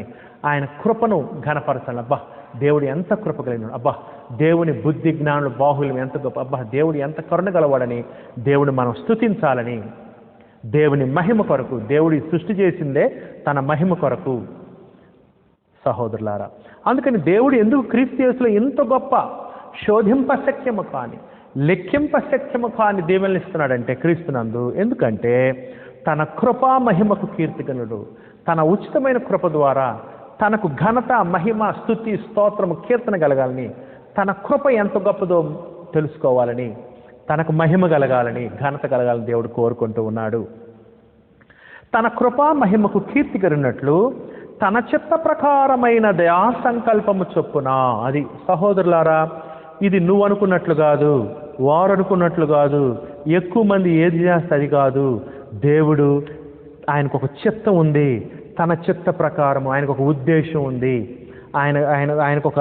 ఆయన కృపను ఘనపరచాలి. అబ్బా దేవుడు ఎంత కృప కలిగిన, అబ్బా దేవుని బుద్ధి జ్ఞానులు బాహుల్యం ఎంత గొప్ప, అబ్బా దేవుడు ఎంత కరుణ గలవాడని దేవుడు మనం స్తుతించాలని, దేవుని మహిమ కొరకు. దేవుడి సృష్టి చేసిందే తన మహిమ కొరకు సహోదరులారా. అందుకని దేవుడు ఎందుకు క్రీస్తు యేసులో ఇంత గొప్ప శోధింపశక్యము కాని, లెక్కింపశక్యము కాని దీవెనలు ఇస్తున్నాడంటే క్రీస్తునందు? ఎందుకంటే తన కృపా మహిమకు కీర్తిగనుడు. తన ఉచితమైన కృప ద్వారా తనకు ఘనత, మహిమ, స్తుతి, స్తోత్రము, కీర్తన కలగాలని, తన కృప ఎంత గొప్పదో తెలుసుకోవాలని, తనకు మహిమ కలగాలని, ఘనత కలగాలని దేవుడు కోరుకుంటూ ఉన్నాడు. తన కృపా మహిమకు కీర్తి కలిగినట్లు తన చిత్త ప్రకారమైన దయా సంకల్పము చొప్పున. అది సహోదరులారా, ఇది నువ్వు అనుకున్నట్లు కాదు, వారు అనుకున్నట్లు కాదు, ఎక్కువ మంది ఏది చేస్తే అది కాదు. దేవుడు ఆయనకు ఒక చిత్తం ఉంది. తన చిత్త ప్రకారము ఆయనకు ఒక ఉద్దేశం ఉంది. ఆయనకు ఒక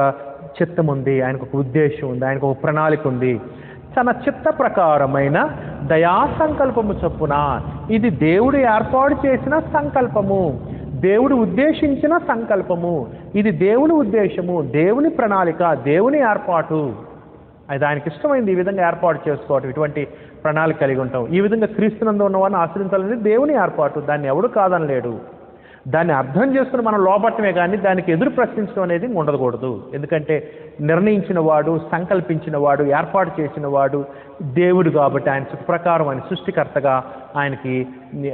చిత్తం ఉంది, ఆయనకు ఒక ఉద్దేశం ఉంది, ఆయనకు ఒక ప్రణాళిక ఉంది. తన చిత్త ప్రకారమైన దయా సంకల్పము చొప్పున. ఇది దేవుడు ఏర్పాటు చేసిన సంకల్పము, దేవుడు ఉద్దేశించిన సంకల్పము. ఇది దేవుని ఉద్దేశము, దేవుని ప్రణాళిక, దేవుని ఏర్పాటు. అది ఆయనకి ఇష్టమైంది ఈ విధంగా ఏర్పాటు చేసుకోవటం, ఇటువంటి ప్రణాళిక కలిగి ఉంటాం. ఈ విధంగా క్రీస్తునందు ఉన్నవాడిని ఆశ్రయించాలనేది దేవుని ఏర్పాటు. దాన్ని ఎవడు కాదనలేడు. దాన్ని అర్థం చేసుకుని మనం లోపట్టమే కానీ దానికి ఎదురు ప్రశ్నించడం అనేది ఉండకూడదు. ఎందుకంటే నిర్ణయించిన వాడు, సంకల్పించిన వాడు, ఏర్పాటు చేసిన వాడు దేవుడు కాబట్టి ఆయన ప్రకారం ఆయన సృష్టికర్తగా ఆయనకి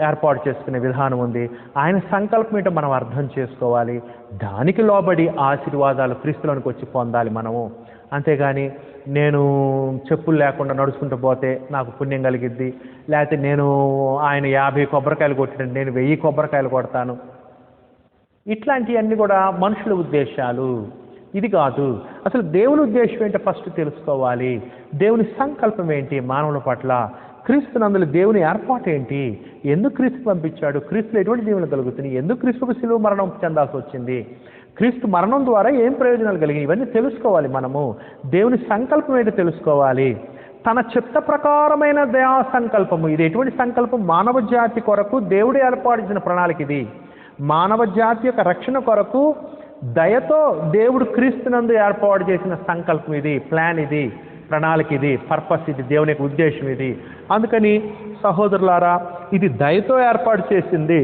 ఏర్పాటు చేసుకునే విధానం ఉంది. ఆయన సంకల్పం ఏంటో మనం అర్థం చేసుకోవాలి. దానికి లోబడి ఆశీర్వాదాలు క్రీస్తులోనికి వచ్చి పొందాలి మనము. అంతేగాని నేను చెప్పులు లేకుండా నడుచుకుంటూ పోతే నాకు పుణ్యం కలిగిద్ది, లేకపోతే నేను ఆయన 50 కొబ్బరికాయలు కొట్టినంటే నేను 1000 కొబ్బరికాయలు కొడతాను, ఇట్లాంటివన్నీ కూడా మనుషుల ఉద్దేశాలు. ఇది కాదు. అసలు దేవుని ఉద్దేశం ఏంటో ఫస్ట్ తెలుసుకోవాలి. దేవుని సంకల్పం ఏంటి మానవుల పట్ల? క్రీస్తునందులో దేవుని ఏర్పాటు ఏంటి? ఎందుకు క్రీస్తు పంపించాడు? క్రీస్తులో ఎటువంటి దీవెనలు కలుగుతున్నాయి? ఎందుకు క్రీస్తుకు శిలువ మరణం చెందాల్సి వచ్చింది? క్రీస్తు మరణం ద్వారా ఏం ప్రయోజనాలు కలిగినాయి? ఇవన్నీ తెలుసుకోవాలి మనము. దేవుని సంకల్పం ఏంటో తెలుసుకోవాలి. తన చిత్త ప్రకారమైన దయా సంకల్పము. ఇది ఎటువంటి సంకల్పం? మానవ జాతి కొరకు దేవుడు ఏర్పాటించిన ప్రణాళిక ఇది. మానవ జాతి యొక్క రక్షణ కొరకు దయతో దేవుడు క్రీస్తునందు ఏర్పాటు చేసిన సంకల్పం ఇది, ప్లాన్ ఇది, ప్రణాళిక ఇది, పర్పస్ ఇది, దేవుని యొక్క ఉద్దేశం ఇది. అందుకని సహోదరులారా, ఇది దయతో ఏర్పాటు చేసింది.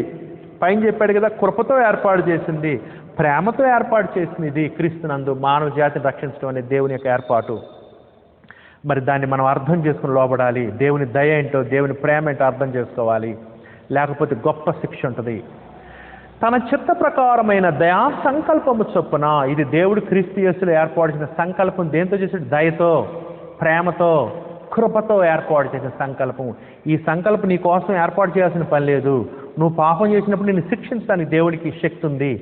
పైన చెప్పాడు కదా, కృపతో ఏర్పాటు చేసింది, ప్రేమతో ఏర్పాటు చేసింది. ఇది క్రీస్తునందు మానవ జాతిని రక్షించడం అనేది దేవుని యొక్క ఏర్పాటు. మరి దాన్ని మనం అర్థం చేసుకుని లోబడాలి. దేవుని దయ ఏంటో, దేవుని ప్రేమ ఏంటో అర్థం చేసుకోవాలి, లేకపోతే గొప్ప శిక్ష ఉంటుంది. తన చిత్త ప్రకారమైన దయా సంకల్పము చొప్పున, ఇది దేవుడు క్రీస్తు యేసులో ఏర్పాటు చేసిన సంకల్పం. దేంతో చేసాడు? దయతో, ప్రేమతో, కృపతో ఏర్పాటు చేసిన సంకల్పం. ఈ సంకల్పం నీ కోసం ఏర్పాటు చేయాల్సిన పని లేదు. నువ్వు పాపం చేసినప్పుడు నిన్ను శిక్షించడానికి దేవునికి శక్తి ఉంది,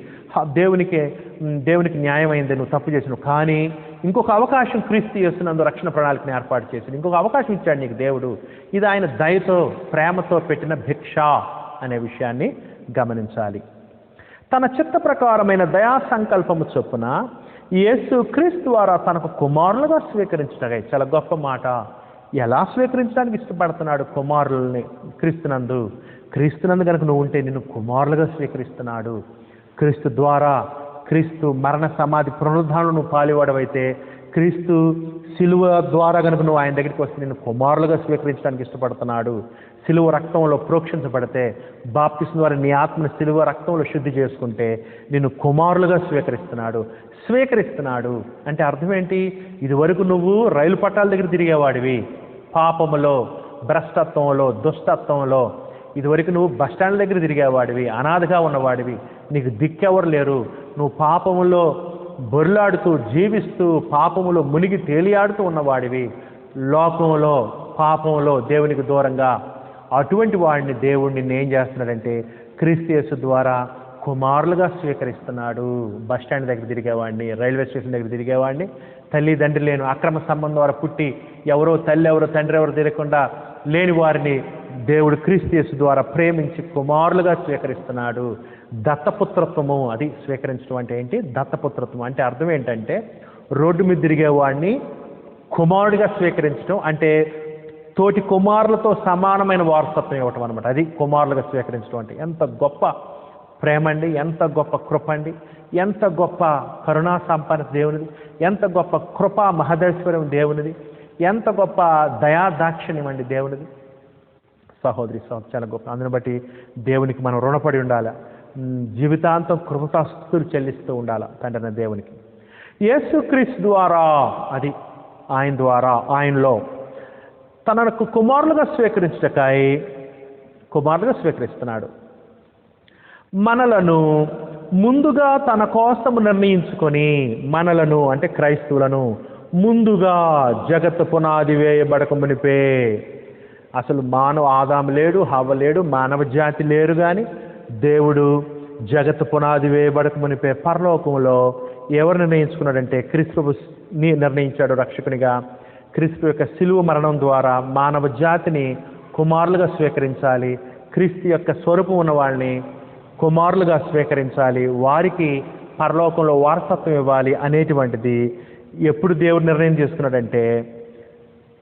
దేవునికి న్యాయమైంది నువ్వు తప్పు చేసినావు. కానీ ఇంకొక అవకాశం క్రీస్తు యేసునందు రక్షణ ప్రణాళికను ఏర్పాటు చేసి ఇంకొక అవకాశం ఇచ్చాడు నీకు దేవుడు. ఇది ఆయన దయతో, ప్రేమతో పెట్టిన భిక్ష అనే విషయాన్ని గమనించాలి. తన చిత్త ప్రకారమైన దయా సంకల్పము చొప్పున యేసు క్రీస్తు ద్వారా తనకు కుమారులుగా స్వీకరించటగా. చాలా గొప్ప మాట. ఎలా స్వీకరించడానికి ఇష్టపడుతున్నాడు కుమారులని? క్రీస్తునందు కనుక నువ్వు ఉంటే నిన్ను కుమారులుగా స్వీకరిస్తున్నాడు. క్రీస్తు ద్వారా, క్రీస్తు మరణ సమాధి పునరుద్ధానంలో నువ్వు పాలువాడవైతే, క్రీస్తు సిలువ ద్వారా కనుక నువ్వు ఆయన దగ్గరికి వస్తే నిన్ను కుమారులుగా స్వీకరించడానికి ఇష్టపడుతున్నాడు. సిలువ రక్తంలో ప్రోక్షించబడితే, బాప్తిస్మం ద్వారా నీ ఆత్మను సిలువ రక్తంలో శుద్ధి చేసుకుంటే నిన్ను కుమారులుగా స్వీకరిస్తున్నాడు. అంటే అర్థం ఏంటి? ఇదివరకు నువ్వు రైలు పట్టాల దగ్గర తిరిగేవాడివి, పాపములో, భ్రష్టత్వంలో, దుష్టత్వంలో. ఇదివరకు నువ్వు బస్టాండ్ దగ్గర తిరిగేవాడివి, అనాథగా ఉన్నవాడివి, నీకు దిక్కెవరు లేరు. నువ్వు పాపములో బొర్లాడుతూ జీవిస్తూ పాపములో మునిగి తేలియాడుతూ ఉన్నవాడివి, లోకంలో, పాపంలో, దేవునికి దూరంగా. అటువంటి వాడిని దేవుడు నిన్ను ఏం చేస్తున్నాడంటే క్రీస్తు యేసు ద్వారా కుమారులుగా స్వీకరిస్తున్నాడు. బస్టాండ్ దగ్గర తిరిగేవాడిని, రైల్వే స్టేషన్ దగ్గర తిరిగేవాడిని, తల్లిదండ్రి లేని అక్రమ సంబంధం ద్వారా పుట్టి ఎవరో తల్లి ఎవరో తండ్రి ఎవరో తెలియకుండా లేని వారిని దేవుడు క్రీస్తు యేసు ద్వారా ప్రేమించి కుమారులుగా స్వీకరిస్తున్నాడు. దత్తపుత్రత్వము, అది స్వీకరించడం అంటే ఏంటి? దత్తపుత్రత్వం అంటే అర్థం ఏంటంటే రోడ్డు మీద తిరిగేవాడిని కుమారుడిగా స్వీకరించడం అంటే తోటి కుమారులతో సమానమైన వారసత్వం ఇవ్వటం అనమాట. అది కుమారులుగా స్వీకరించడం అంటే. ఎంత గొప్ప ప్రేమ అండి, ఎంత గొప్ప కృప అండి, ఎంత గొప్ప కరుణా సంపన్న దేవునిది, ఎంత గొప్ప కృపా మహదేశ్వరం దేవునిది, ఎంత గొప్ప దయాదాక్షిణ్యం అండి దేవునిది. సహోదరి చాలా గొప్ప. అందుని బట్టి దేవునికి మనం రుణపడి ఉండాలి. జీవితాంతం కృతజ్ఞతలు చెల్లిస్తూ ఉండాలి తండ్రి దేవునికి. యేసుక్రీస్తు ద్వారా, అది ఆయన ద్వారా, ఆయనలో తనకు కుమారులుగా స్వీకరిస్తున్నాడు. మనలను ముందుగా తన కోసము నిర్ణయించుకొని, మనలను అంటే క్రైస్తవులను ముందుగా జగత్తు పునాది వేయబడక మునిపే, అసలు ఆదాము లేడు, హవ్వ లేడు, మానవ జాతి లేరు, కానీ దేవుడు జగత్తు పునాది వేయబడక మునిపే పరలోకంలో ఎవరు నిర్ణయించుకున్నాడంటే క్రీస్తుని నిర్ణయించాడు రక్షకునిగా. క్రీస్తు యొక్క శిలువ మరణం ద్వారా మానవ జాతిని కుమారులుగా స్వీకరించాలి. క్రీస్తు యొక్క స్వరూపం ఉన్న వాళ్ళని కుమారులుగా స్వీకరించాలి, వారికి పరలోకంలో వారసత్వం ఇవ్వాలి అనేటువంటిది ఎప్పుడు దేవుడు నిర్ణయం చేసుకున్నాడంటే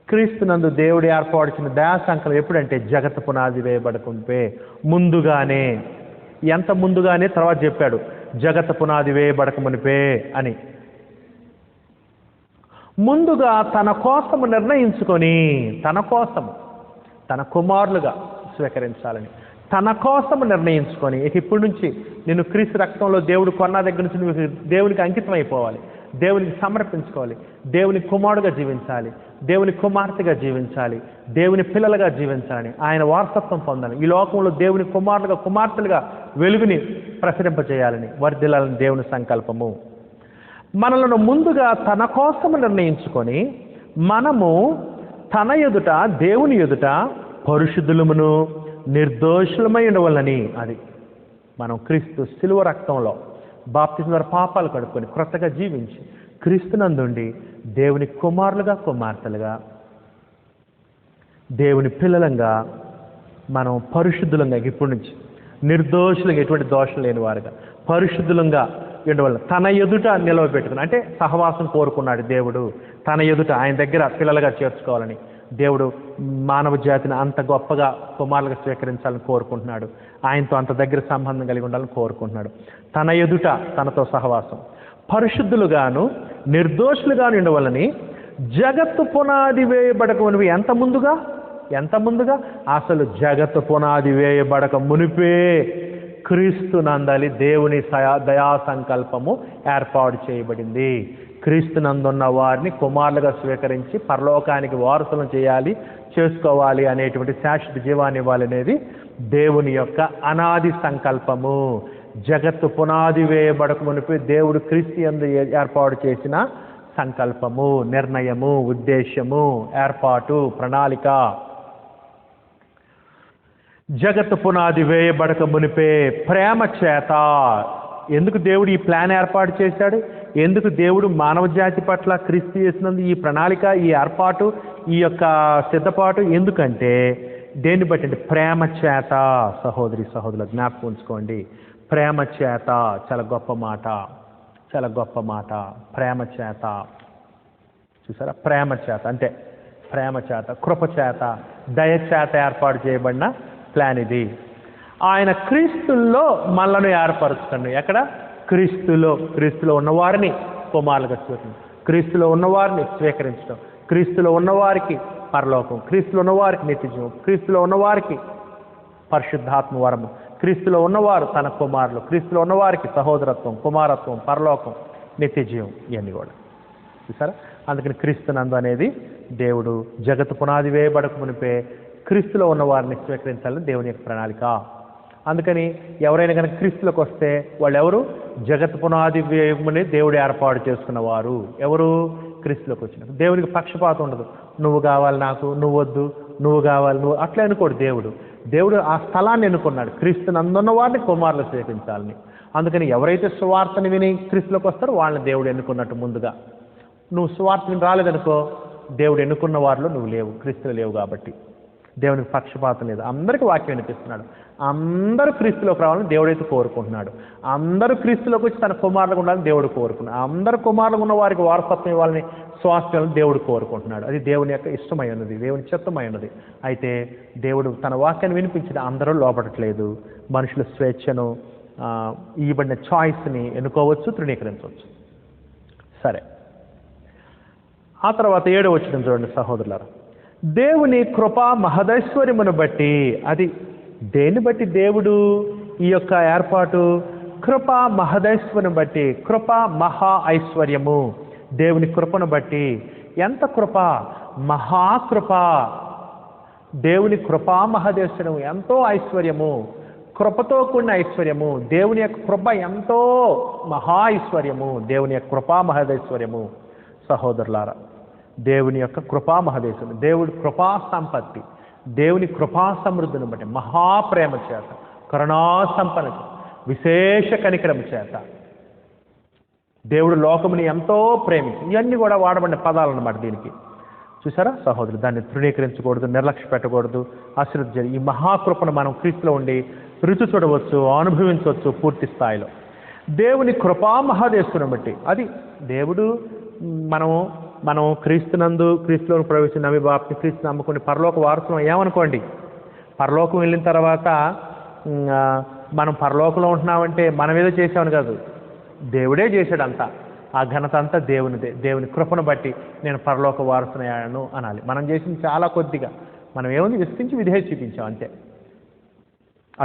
క్రీస్తునందు దేవుడు ఏర్పాటుచిన దయా సంకల్పం ఎప్పుడంటే జగత్తు పునాది వేయబడకుంటే ముందుగానే. ఎంత ముందుగానే తర్వాత చెప్పాడు, జగత్తు పునాది వేయబడక మునిపే అని. ముందుగా తన కోసము నిర్ణయించుకొని, తన కోసం తన కుమారులుగా స్వీకరించాలని తన కోసము నిర్ణయించుకొని, ఇప్పటి నుంచి నేను క్రీస్తు రక్తంలో దేవుడు కొన్న దగ్గర నుంచి నువ్వు దేవునికి అంకితం అయిపోవాలి, దేవునికి సమర్పించుకోవాలి, దేవుని కుమారుడుగా జీవించాలి, దేవుని కుమార్తెగా జీవించాలి, దేవుని పిల్లలుగా జీవించాలని, ఆయన వారసత్వం పొందాలి, ఈ లోకంలో దేవుని కుమారులుగా కుమార్తెలుగా వెలుగుని ప్రసరింపజేయాలని, వర్ధిల్లాలని దేవుని సంకల్పము. మనలను ముందుగా తన కోసము నిర్ణయించుకొని మనము తన ఎదుట, దేవుని ఎదుట పరిశుద్ధులమును నిర్దోషులమై ఉండవాలని, అది మనం క్రీస్తు శిలువ రక్తంలో బాప్తిస్మం ద్వారా పాపాలు కడుక్కొని క్రొత్తగా జీవించి క్రీస్తునందుండి దేవుని కుమారులుగా కుమార్తెలుగా దేవుని పిల్లలంగా మనం పరిశుద్ధులంగా ఇప్పటి నుంచి నిర్దోషులుగా, ఎటువంటి దోషం లేని వారుగా పరిశుద్ధులంగా ఉండవల్ల తన ఎదుట నిలవబెట్టుకుని, అంటే సహవాసం కోరుకున్నాడు దేవుడు తన ఎదుట ఆయన దగ్గర పిల్లలుగా చేర్చుకోవాలని. దేవుడు మానవ జాతిని అంత గొప్పగా కుమారులుగా స్వీకరించాలని కోరుకుంటున్నాడు. ఆయనతో అంత దగ్గర సంబంధం కలిగి ఉండాలని కోరుకుంటున్నాడు. తన ఎదుట తనతో సహవాసం, పరిశుద్ధులుగాను నిర్దోషులుగాను ఉండవాలని జగత్తు పునాది వేయబడక మునిపి ఎంత ముందుగా అసలు జగత్తు పునాది వేయబడక మునిపే క్రీస్తు నందలి దేవుని దయా సంకల్పము ఏర్పాటు చేయబడింది. క్రీస్తు నందున్న వారిని కుమారులుగా స్వీకరించి పరలోకానికి వారసులను చేసుకోవాలి అనేటువంటి శాశ్వత జీవాన్ని ఇవ్వాలనేది దేవుని యొక్క అనాది సంకల్పము. జగత్తు పునాది వేయబడక మునిపే దేవుడు క్రీస్తు యందు ఏర్పాటు చేసిన సంకల్పము, నిర్ణయము, ఉద్దేశము, ఏర్పాటు, ప్రణాళిక. జగత్తు పునాది వేయబడక మునిపే ప్రేమ చేత. ఎందుకు దేవుడు ఈ ప్లాన్ ఏర్పాటు చేశాడు? ఎందుకు దేవుడు మానవ జాతి పట్ల క్రీస్తు చేసినందు ఈ ప్రణాళిక, ఈ ఏర్పాటు, ఈ యొక్క సిద్ధపాటు? ఎందుకంటే దేన్ని బట్టి అంటే ప్రేమ చేత. సహోదరి సహోదరులు జ్ఞాపకం ఉంచుకోండి, ప్రేమ చేత. చాలా గొప్ప మాట, చాలా గొప్ప మాట. ప్రేమ చేత. చూసారా? ప్రేమ చేత అంటే ప్రేమ చేత, కృప చేత, దయ చేత ఏర్పాటు చేయబడిన ప్లాన్ ఇది. ఆయన క్రీస్తుల్లో మనలను ఏర్పరుచుతాడు. ఎక్కడ? క్రీస్తులో ఉన్నవారిని కుమారులుగా స్వీకరించడం, క్రీస్తులో ఉన్నవారిని స్వీకరించడం, క్రీస్తులో ఉన్నవారికి పరలోకం, క్రీస్తులో ఉన్నవారికి నిత్యజీవం, క్రీస్తులో ఉన్నవారికి పరిశుద్ధాత్మ వరము, క్రీస్తులో ఉన్నవారు తన కుమారులు, క్రీస్తులో ఉన్నవారికి సహోదరత్వం, కుమారత్వం, పరలోకం, నిత్యజీవం, ఇవన్నీ కూడా చూసారా? అందుకని క్రీస్తునందు అనేది దేవుడు జగత్తు పునాది వేయబడక మునిపే క్రీస్తులో ఉన్న వారిని స్వీకరించాలని దేవుని యొక్క ప్రణాళిక. అందుకని ఎవరైనా కనుక క్రీస్తులోకి వస్తే వాళ్ళు ఎవరు? జగత్తు పునాది వేయమని దేవుడు ఏర్పాటు చేసుకున్నవారు. ఎవరు? క్రీస్తులోకి వచ్చిన. దేవునికి పక్షపాతం ఉండదు. నువ్వు కావాలి నాకు, నువ్వు వద్దు, నువ్వు కావాలి నువ్వు, అట్లా అనుకోడు దేవుడు. దేవుడు ఆ స్థలాన్ని ఎన్నుకున్నాడు, క్రీస్తుని అందున్న వారిని కుమారులు స్వీకరించాలని. అందుకని ఎవరైతే సువార్తని విని క్రీస్తులోకి వస్తారో వాళ్ళని దేవుడు ఎన్నుకున్నట్టు ముందుగా. నువ్వు సువార్త విని రాలేదనుకో, దేవుడు ఎన్నుకున్న వారిలో నువ్వు లేవు, క్రీస్తులో లేవు. కాబట్టి దేవునికి పక్షపాతం లేదు. అందరికీ వాక్యం వినిపిస్తున్నాడు. అందరూ క్రీస్తులోకి రావాలని దేవుడైతే కోరుకుంటున్నాడు. అందరూ క్రీస్తులోకి వచ్చి తన కుమారులకు ఉండాలని దేవుడు కోరుకున్నాడు. అందరు కుమారులకు ఉన్న వారికి వారసత్వం ఇవ్వాలని, స్వాస్థ్యాలను దేవుడు కోరుకుంటున్నాడు. అది దేవుని యొక్క ఇష్టమై ఉన్నది, దేవుని చిత్తమై ఉన్నది. అయితే దేవుడు తన వాక్యాన్ని వినిపించిన అందరూ లోపడట్లేదు. మనుషుల స్వేచ్ఛను, ఇవ్వబడిన చాయిస్ని ఎన్నుకోవచ్చు, తృణీకరించవచ్చు. సరే, ఆ తర్వాత 7వ వచనం చూడండి సహోదరులారా. దేవుని కృపా మహదైశ్వర్యమును బట్టి. అది దేన్ని బట్టి దేవుడు ఈ యొక్క ఏర్పాటు? కృపా మహదైశ్వర్యం బట్టి. కృప మహా ఐశ్వర్యము, దేవుని కృపను బట్టి. ఎంత కృప? మహాకృప. దేవుని కృపా మహదైశ్వర్యము, ఎంతో ఐశ్వర్యము, కృపతో కూడిన ఐశ్వర్యము. దేవుని యొక్క కృప ఎంతో మహా ఐశ్వర్యము, దేవుని యొక్క కృపా మహదైశ్వర్యము. సహోదరులారా, దేవుని యొక్క కృపా మహదేశ్వరం, దేవుడి కృపా సంపత్తి, దేవుని కృపా సమృద్ధిని బట్టి, మహాప్రేమ చేత, కరుణా సంపన్న, విశేష కనికరము చేత దేవుడు లోకముని ఎంతో ప్రేమించి, ఇవన్నీ కూడా వాడబడిన పదాలు అన్నమాట దీనికి. చూసారా సహోదరు? దాన్ని తృణీకరించకూడదు, నిర్లక్ష్య పెట్టకూడదు, అశ్రద్ధ. ఈ మహాకృపను మనం క్రీస్తులో ఉండి రుచి చూడవచ్చు, అనుభవించవచ్చు పూర్తి స్థాయిలో. దేవుని కృపా మహాదేశ్వరం బట్టి. అది దేవుడు మనం క్రీస్తునందు, క్రీస్తులో ప్రవేశించి నమ్మి బాప్తి క్రీస్తు నమ్ముకుని పరలోక వారసులం ఏమనుకోండి. పరలోకం వెళ్ళిన తర్వాత మనం పరలోకంలో ఉంటున్నామంటే మనం ఏదో చేసామని కాదు, దేవుడే చేశాడు అంతా. ఆ ఘనత అంతా దేవునిదే. దేవుని కృపను బట్టి నేను పరలోక వారసునయ్యాను అనాలి. మనం చేసింది చాలా కొద్దిగా, మనం ఏముంది విశ్వించి విధేయత చూపించాం అంతే.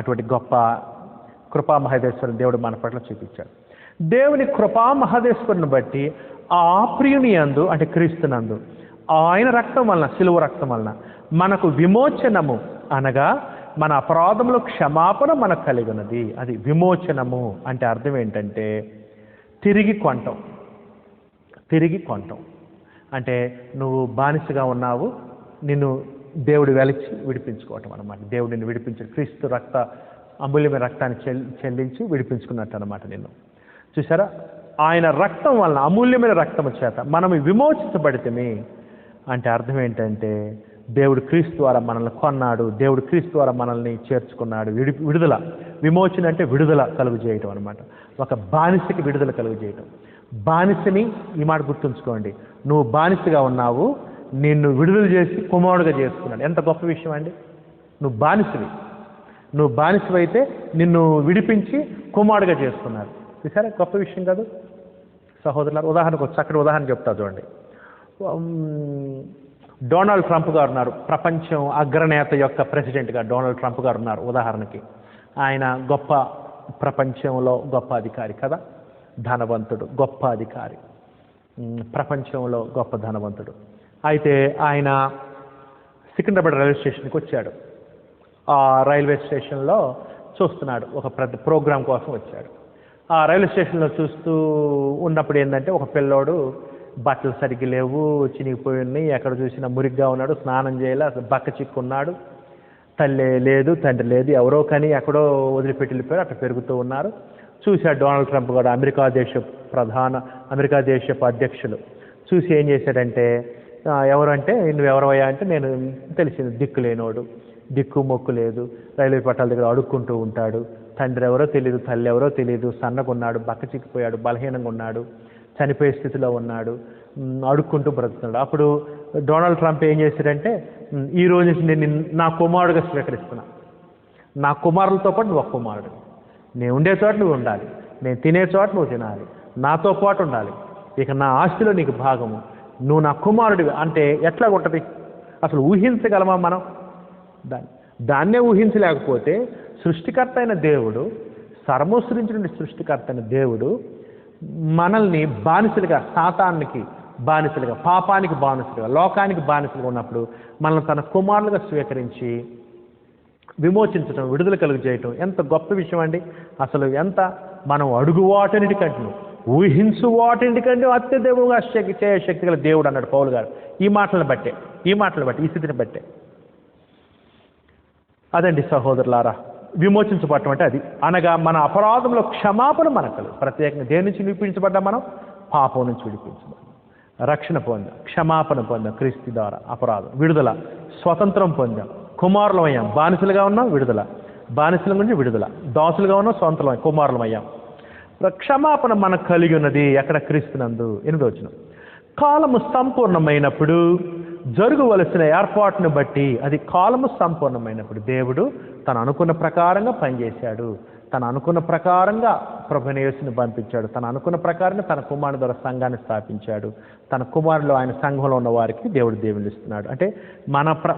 అటువంటి గొప్ప కృపా మహదేశ్వరుని దేవుడు మన పట్ల చూపించాడు. దేవుని కృపా మహదేశ్వరుని బట్టి ఆ ప్రియుని యందు, అంటే క్రీస్తునందు, ఆయన రక్తం వలన, శిలువ రక్తం వలన మనకు విమోచనము, అనగా మన అపరాధముల క్షమాపణ మనకు కలిగినది. అది విమోచనము అంటే అర్థం ఏంటంటే తిరిగి కొనటం. తిరిగి కొనటం అంటే నువ్వు బానిసగా ఉన్నావు, నిన్ను దేవుడు వెలిచి విడిపించుకోవటం అన్నమాట. దేవుడు నిన్ను విడిపించాడు. క్రీస్తు అమూల్యమైన రక్తాన్ని చెల్లించి విడిపించుకున్నట్టు అనమాట నిన్ను. చూసారా? ఆయన రక్తం వలన, అమూల్యమైన రక్తము చేత మనము విమోచించబడితేమి అంటే అర్థం ఏంటంటే దేవుడు క్రీస్తు ద్వారా మనల్ని కొన్నాడు, దేవుడు క్రీస్తు ద్వారా మనల్ని చేర్చుకున్నాడు. విడుదల, విమోచన అంటే విడుదల కలుగు చేయటం అనమాట. ఒక బానిసకి విడుదల కలుగు చేయటం. బానిసని, ఈ మాట గుర్తుంచుకోండి, నువ్వు బానిసగా ఉన్నావు, నిన్ను విడుదల చేసి కుమారుడుగా చేసుకున్నాడు. ఎంత గొప్ప విషయం అండి. నువ్వు బానిసవైతే నిన్ను విడిపించి కుమారుడుగా చేసుకున్నాడు. చూసారా గొప్ప విషయం కాదు సహోదరులారా? ఉదాహరణకు ఒక చక్కటి ఉదాహరణ చెప్తా చూడండి. డొనాల్డ్ ట్రంప్ గారు ఉన్నారు, ప్రపంచం అగ్రనేత యొక్క ప్రెసిడెంట్గా డొనాల్డ్ ట్రంప్ గారు ఉన్నారు. ఉదాహరణకి ఆయన గొప్ప, ప్రపంచంలో గొప్ప అధికారి కదా, ధనవంతుడు, గొప్ప అధికారి, ప్రపంచంలో గొప్ప ధనవంతుడు. అయితే ఆయన సికింద్రాబాద్ రైల్వే స్టేషన్కి వచ్చాడు. ఆ రైల్వే స్టేషన్లో చూస్తున్నాడు, ఒక ప్రోగ్రాం కోసం వచ్చాడు. ఆ రైల్వే స్టేషన్లో చూస్తూ ఉన్నప్పుడు ఏంటంటే, ఒక పిల్లోడు బట్టలు సరిగ్గా లేవు, చినిగిపోయి ఉన్నాయి, ఎక్కడ చూసినా మురిగ్గా ఉన్నాడు, స్నానం చేయాలి, అసలు బక్క చిక్కున్నాడు, తల్లి లేదు, తండ్రి లేదు, ఎవరో కానీ ఎక్కడో వదిలిపెట్టి వెళ్ళిపోయారు, అట్లా పెరుగుతూ ఉన్నారు. చూశాడు డొనాల్డ్ ట్రంప్ కూడా, అమెరికా దేశపు అధ్యక్షులు. చూసి ఏం చేశాడంటే, ఎవరంటే నువ్వెవరవయ్యా అంటే, నేను తెలిసింది దిక్కు లేనోడు, దిక్కు మొక్కు లేదు, రైల్వే పట్టాల దగ్గర అడుక్కుంటూ ఉంటాడు, తండ్రి ఎవరో తెలియదు, తల్లి ఎవరో తెలియదు, సన్నగున్నాడు, బక్క చిక్కిపోయాడు, బలహీనంగా ఉన్నాడు, చనిపోయే స్థితిలో ఉన్నాడు, అడుక్కుంటూ బ్రతుకున్నాడు. అప్పుడు డొనాల్డ్ ట్రంప్ ఏం చేశాడంటే, ఈ రోజు నుంచి నేను నా కుమారుడుగా స్వీకరిస్తున్నా, నా కుమారులతో పాటు నువ్వు ఒక కుమారుడు, నేను ఉండే చోట నువ్వు ఉండాలి, నేను తినే చోట నువ్వు తినాలి, నాతో పాటు ఉండాలి, ఇక నా ఆస్తిలో నీకు భాగము, నువ్వు నా కుమారుడివి అంటే ఎట్లా ఉంటుంది? అసలు ఊహించగలమా మనం? దాన్నే ఊహించలేకపోతే సృష్టికర్త అయిన దేవుడు, సర్వసృష్టించిన సృష్టికర్త అయిన దేవుడు మనల్ని బానిసలుగా, సాతానికి బానిసలుగా, పాపానికి బానిసలుగా, లోకానికి బానిసలుగా ఉన్నప్పుడు మనల్ని తన కుమారులుగా స్వీకరించి విమోచించడం, విడుదల కలుగు చేయటం ఎంత గొప్ప విషయం అండి. అసలు ఎంత మనం అడుగు వాటన్నిటికంటే, ఊహించు వాటన్నిటికంటే అత్యధికంగా చేయ శక్తి గల దేవుడు అన్నాడు పౌలు గారు. ఈ మాటలను బట్టే, ఈ స్థితిని బట్టే. అదండి సహోదరులారా, విమోచించబడటం అంటే అది. అనగా మన అపరాధంలో క్షమాపణ మనకు, ప్రత్యేకంగా దేని నుంచి విడిపించబడ్డా? మనం పాపం నుంచి విడిపించబడ్డాం, రక్షణ పొందాం, క్షమాపణ పొందాం క్రీస్తు ద్వారా, అపరాధం విడుదల, స్వతంత్రం పొందాం, కుమారులం అయ్యాం. బానిసలుగా ఉన్నాం, విడుదల, బానిసల నుంచి విడుదల, దాసులుగా ఉన్నాం, స్వంతం కుమారులం అయ్యాం. క్షమాపణ మనకు కలిగి ఉన్నది ఎక్కడ? క్రీస్తునందు. 8వ వచనం, కాలము సంపూర్ణమైనప్పుడు జరగవలసిన ఏర్పాటును బట్టి, అది కాలము సంపూర్ణమైనప్పుడు దేవుడు తను అనుకున్న ప్రకారంగా పనిచేశాడు, తను అనుకున్న ప్రకారంగా ప్రభువైన యేసుని పంపించాడు, తను అనుకున్న ప్రకారంగా తన కుమారుని ద్వారా సంఘాన్ని స్థాపించాడు, తన కుమారులు ఆయన సంఘంలో ఉన్న వారికి దేవుడు దీవెనలిస్తున్నాడు. అంటే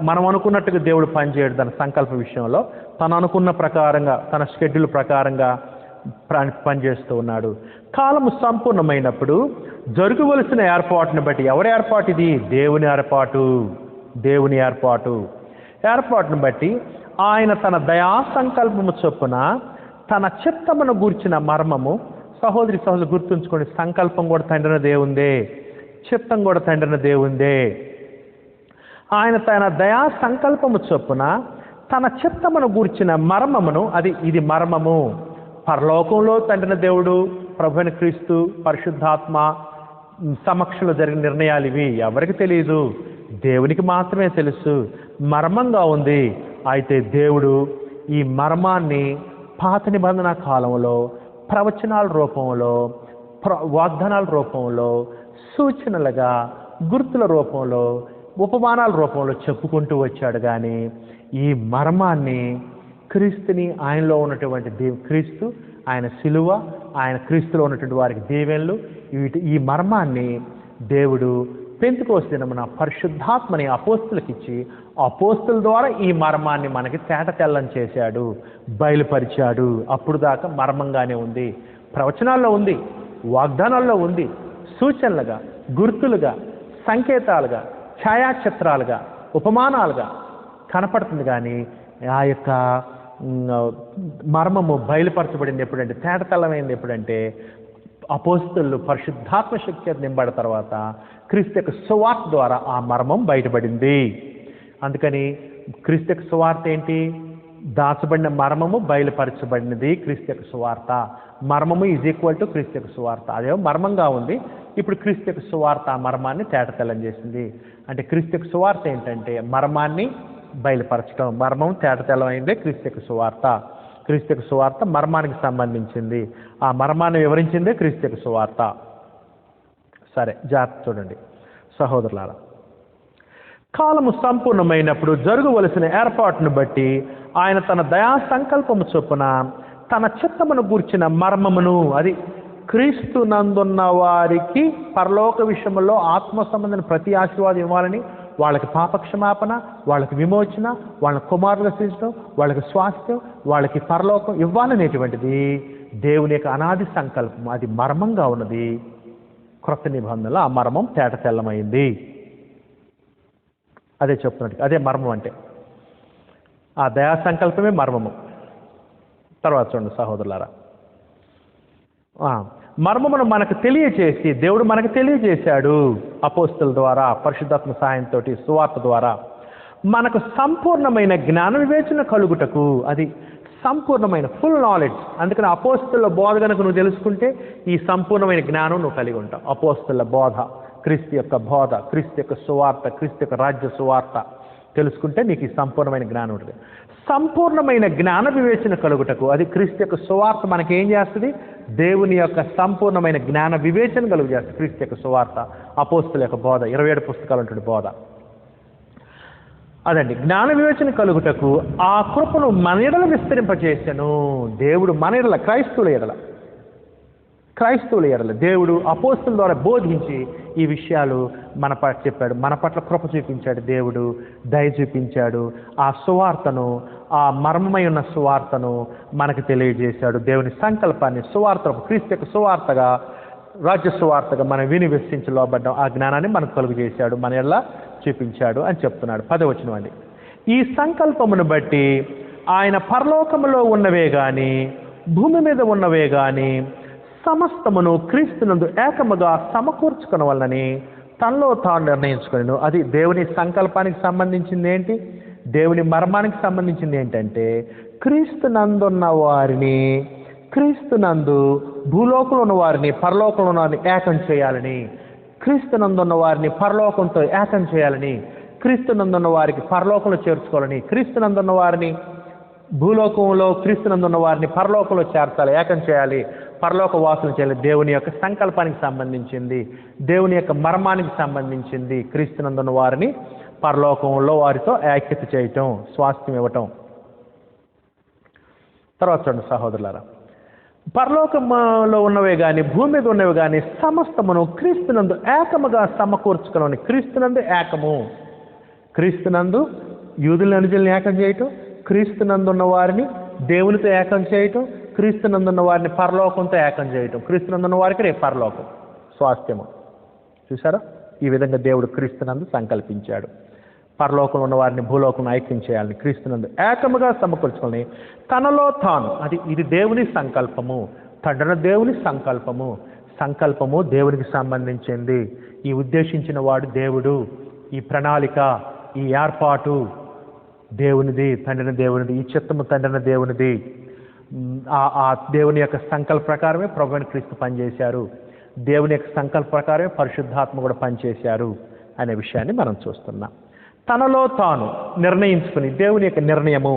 మనం అనుకున్నట్టుగా దేవుడు పనిచేయడు. తన సంకల్ప విషయంలో తను అనుకున్న ప్రకారంగా, తన షెడ్యూల్ ప్రకారంగా పనిచేస్తూ ఉన్నాడు. కాలము సంపూర్ణమైనప్పుడు జరగవలసిన ఏర్పాటును బట్టి, ఎవరి ఏర్పాటు ఇది? దేవుని ఏర్పాటు, దేవుని ఏర్పాటును బట్టి ఆయన తన దయా సంకల్పము చొప్పున తన చిత్తమును గూర్చిన మర్మము. సహోదరులు గుర్తుంచుకోండి, సంకల్పం కూడా తండ్రిన దేవుందే, చిత్తం కూడా తండ్రిన దేవుందే. ఆయన తన దయా సంకల్పము చొప్పున తన చిత్తమును గూర్చిన మర్మమును, ఇది మర్మము, పరలోకంలో తండ్రిన దేవుడు, ప్రభువైన క్రీస్తు, పరిశుద్ధాత్మ సమక్షంలో జరిగిన నిర్ణయాలు ఇవి. ఎవరికి తెలియదు, దేవునికి మాత్రమే తెలుసు, మర్మంగా ఉంది. అయితే దేవుడు ఈ మర్మాన్ని పాత నిబంధన కాలంలో ప్రవచనాల రూపంలో, వాగ్దానాల రూపంలో, సూచనలుగా, గుర్తుల రూపంలో, ఉపమానాల రూపంలో చెప్పుకుంటూ వచ్చాడు. కానీ ఈ మర్మాన్ని, క్రీస్తుని, ఆయనలో ఉన్నటువంటి క్రీస్తు, ఆయన శిలువ, ఆయన క్రీస్తులో ఉన్నటువంటి వారికి దీవెనలు, ఈ మర్మాన్ని దేవుడు పెంతెకొస్తు దినమున పరిశుద్ధాత్మని అపోస్తులకు ఇచ్చి, అపోస్తుల ద్వారా ఈ మర్మాన్ని మనకి తేట తెల్లం చేశాడు, బయలుపరిచాడు. అప్పుడు దాకా మర్మంగానే ఉంది, ప్రవచనాల్లో ఉంది, వాగ్దానాల్లో ఉంది, సూచనలుగా, గుర్తులుగా, సంకేతాలుగా, ఛాయాచిత్రాలుగా, ఉపమానాలుగా కనపడుతుంది. కానీ ఆ యొక్క మర్మము బయలుపరచబడింది ఎప్పుడంటే, తేటతెల్లమైంది ఎప్పుడంటే, అపోస్తులు పరిశుద్ధాత్మ శక్తి నింబడిన తర్వాత క్రీస్తు యొక్క సువార్త ద్వారా ఆ మర్మం బయటపడింది. అందుకని క్రీస్తు యొక్క సువార్త ఏంటి? దాచబడిన మర్మము బయలుపరచబడినది క్రీస్తు యొక్క సువార్త. మర్మము ఈజ్ ఈక్వల్ టు క్రీస్తు యొక్క సువార్త. అదేమో మర్మంగా ఉంది, ఇప్పుడు క్రీస్తు యొక్క సువార్త ఆ మర్మాన్ని తేటతెల్లం చేసింది. అంటే క్రీస్తు యొక్క సువార్త ఏంటంటే మర్మాన్ని బయలుపరచడం, మర్మం తేటతెల్లమైందే క్రీస్తు యొక్క సువార్త. క్రీస్తు యొక్క సువార్త మర్మానికి సంబంధించింది, ఆ మర్మాన్ని వివరించిందే క్రీస్తు యొక్క సువార్త. సరే, జాగ్రత్త చూడండి సహోదరులారా. కాలము సంపూర్ణమైనప్పుడు జరగవలసిన ఏర్పాటును బట్టి ఆయన తన దయా సంకల్పము చొప్పున తన చిత్తమును గూర్చిన మర్మమును, అది క్రీస్తు నందున్న వారికి పరలోక విషయంలో ఆత్మ సంబంధమైన ప్రతి ఆశీర్వాదం ఇవ్వాలని, వాళ్ళకి పాపక్షమాపణ, వాళ్ళకి విమోచన, వాళ్ళ కుమారులుగా తీర్చడం, వాళ్ళకి స్వాస్థ్యం, వాళ్ళకి పరలోకం ఇవ్వాలనేటువంటిది దేవుని యొక్క అనాది సంకల్పం. అది మర్మంగా ఉన్నది. క్రొత్త నిబంధనలో ఆ మర్మం తేట తెల్లమైంది. అదే చెప్తున్నట్టు, అదే మర్మం అంటే ఆ దయా సంకల్పమే మర్మము. తర్వాత చూడండి సహోదరులారా, మర్మమును మనకు తెలియచేసి దేవుడు మనకు తెలియజేశాడు అపోస్తల ద్వారా, పరిశుద్ధాత్మ సహాయంతో, సువార్త ద్వారా మనకు సంపూర్ణమైన జ్ఞాన వివేచన కలుగుటకు. అది సంపూర్ణమైన ఫుల్ నాలెడ్జ్. అందుకని అపోస్తల బోధ కనుక నువ్వు తెలుసుకుంటే ఈ సంపూర్ణమైన జ్ఞానం నువ్వు కలిగి ఉంటావు. అపోస్తల బోధ, క్రీస్తు యొక్క బోధ, క్రీస్తు యొక్క సువార్త, క్రీస్తు యొక్క రాజ్య సువార్త తెలుసుకుంటే నీకు ఈ సంపూర్ణమైన జ్ఞానం ఉంటుంది. సంపూర్ణమైన జ్ఞాన వివేచన కలుగుటకు, అది క్రీస్తు యొక్క సువార్త మనకి ఏం చేస్తుంది? దేవుని యొక్క సంపూర్ణమైన జ్ఞాన వివేచన కలుగు చేస్తుంది. క్రీస్తు యొక్క సువార్త, అపోస్తల యొక్క బోధ, 27 పుస్తకాలు ఉంటుంది బోధ. అదండి జ్ఞాన వివేచన కలుగుటకు ఆ కృపను మన ఎడల విస్తరింపచేసెను. దేవుడు మన ఎడల, క్రైస్తవుల ఎడల దేవుడు అపోస్తల ద్వారా బోధించి ఈ విషయాలు మన పట్ల చెప్పాడు. మన పట్ల కృప చూపించాడు దేవుడు, దయ చూపించాడు. ఆ సువార్తను, ఆ మర్మమై ఉన్న సువార్తను మనకు తెలియజేశాడు. దేవుని సంకల్పాన్ని సువార్త, క్రీస్తు యొక్క సువార్తగా, రాజ్య సువార్తగా మనం విని విశ్వసించి లోబడ్డాం. ఆ జ్ఞానాన్ని మనకు కలుగు చేశాడు, మన ఎడల చూపించాడు అని చెప్తున్నాడు. 10వ వచనం అండి. ఈ సంకల్పమును బట్టి ఆయన పరలోకములో ఉన్నవే గాని భూమి మీద ఉన్నవే గాని సమస్తమును క్రీస్తునందు ఏకముగా సమకూర్చుకున్న వలనని తనలో తాను నిర్ణయించుకున్నాను. అది దేవుని సంకల్పానికి సంబంధించింది ఏంటి? దేవుని మర్మానికి సంబంధించింది ఏంటంటే క్రీస్తునందున్న వారిని, క్రీస్తునందు భూలోకంలో ఉన్న వారిని పరలోకంలో ఉన్న వారిని ఏకం చేయాలని, క్రీస్తునందున్న వారిని పరలోకంతో ఏకం చేయాలని, క్రీస్తునందున్న వారికి పరలోకంలో చేర్చుకోవాలని, క్రీస్తునందున్న వారిని భూలోకంలో, క్రీస్తునందున్న వారిని పరలోకంలో చేర్చాలి, ఏకం చేయాలి, పరలోక వాసులు చేయాలి. దేవుని యొక్క సంకల్పానికి సంబంధించింది, దేవుని యొక్క మర్మానికి సంబంధించింది. క్రీస్తునందున్న వారిని పరలోకంలో వారితో ఐక్యత చేయటం, స్వాస్థ్యం ఇవ్వటం. తర్వాత చూడండి సహోదరులారా, పరలోకంలో ఉన్నవే కానీ భూమి మీద ఉన్నవి కానీ సమస్తమును క్రీస్తునందు ఏకముగా సమకూర్చుకోవాలని. క్రీస్తునందు ఏకము, క్రీస్తునందు యూదుల అనుజుల్ని ఏకం చేయటం, క్రీస్తునందున్న వారిని దేవునితో ఏకం చేయటం, క్రీస్తునందున్న వారిని పరలోకంతో ఏకం చేయటం. క్రీస్తునందున్న వారికి రేపు పరలోకం, స్వాస్థ్యము. చూసారా? ఈ విధంగా దేవుడు క్రీస్తునందు సంకల్పించాడు. పరలోకంలో ఉన్న వారిని భూలోకంలో ఐక్యం చేయాలని, క్రీస్తునందు ఏకముగా సమకూర్చుకోవాలని తనలో తాను. ఇది దేవుని సంకల్పము, తండ్రిన దేవుని సంకల్పము. సంకల్పము దేవునికి సంబంధించింది. ఈ ఉద్దేశించిన వాడు దేవుడు. ఈ ప్రణాళిక, ఈ ఏర్పాటు దేవునిది, తండ్రిన దేవునిది. ఈ చిత్తము తండ్రిన దేవునిది. ఆ దేవుని యొక్క సంకల్ప ప్రకారమే ప్రభువైన క్రీస్తు పనిచేశారు. దేవుని యొక్క సంకల్ప ప్రకారమే పరిశుద్ధాత్మ కూడా పనిచేశారు అనే విషయాన్ని మనం చూస్తున్నాం. తనలో తాను నిర్ణయించుకుని, దేవుని యొక్క నిర్ణయము,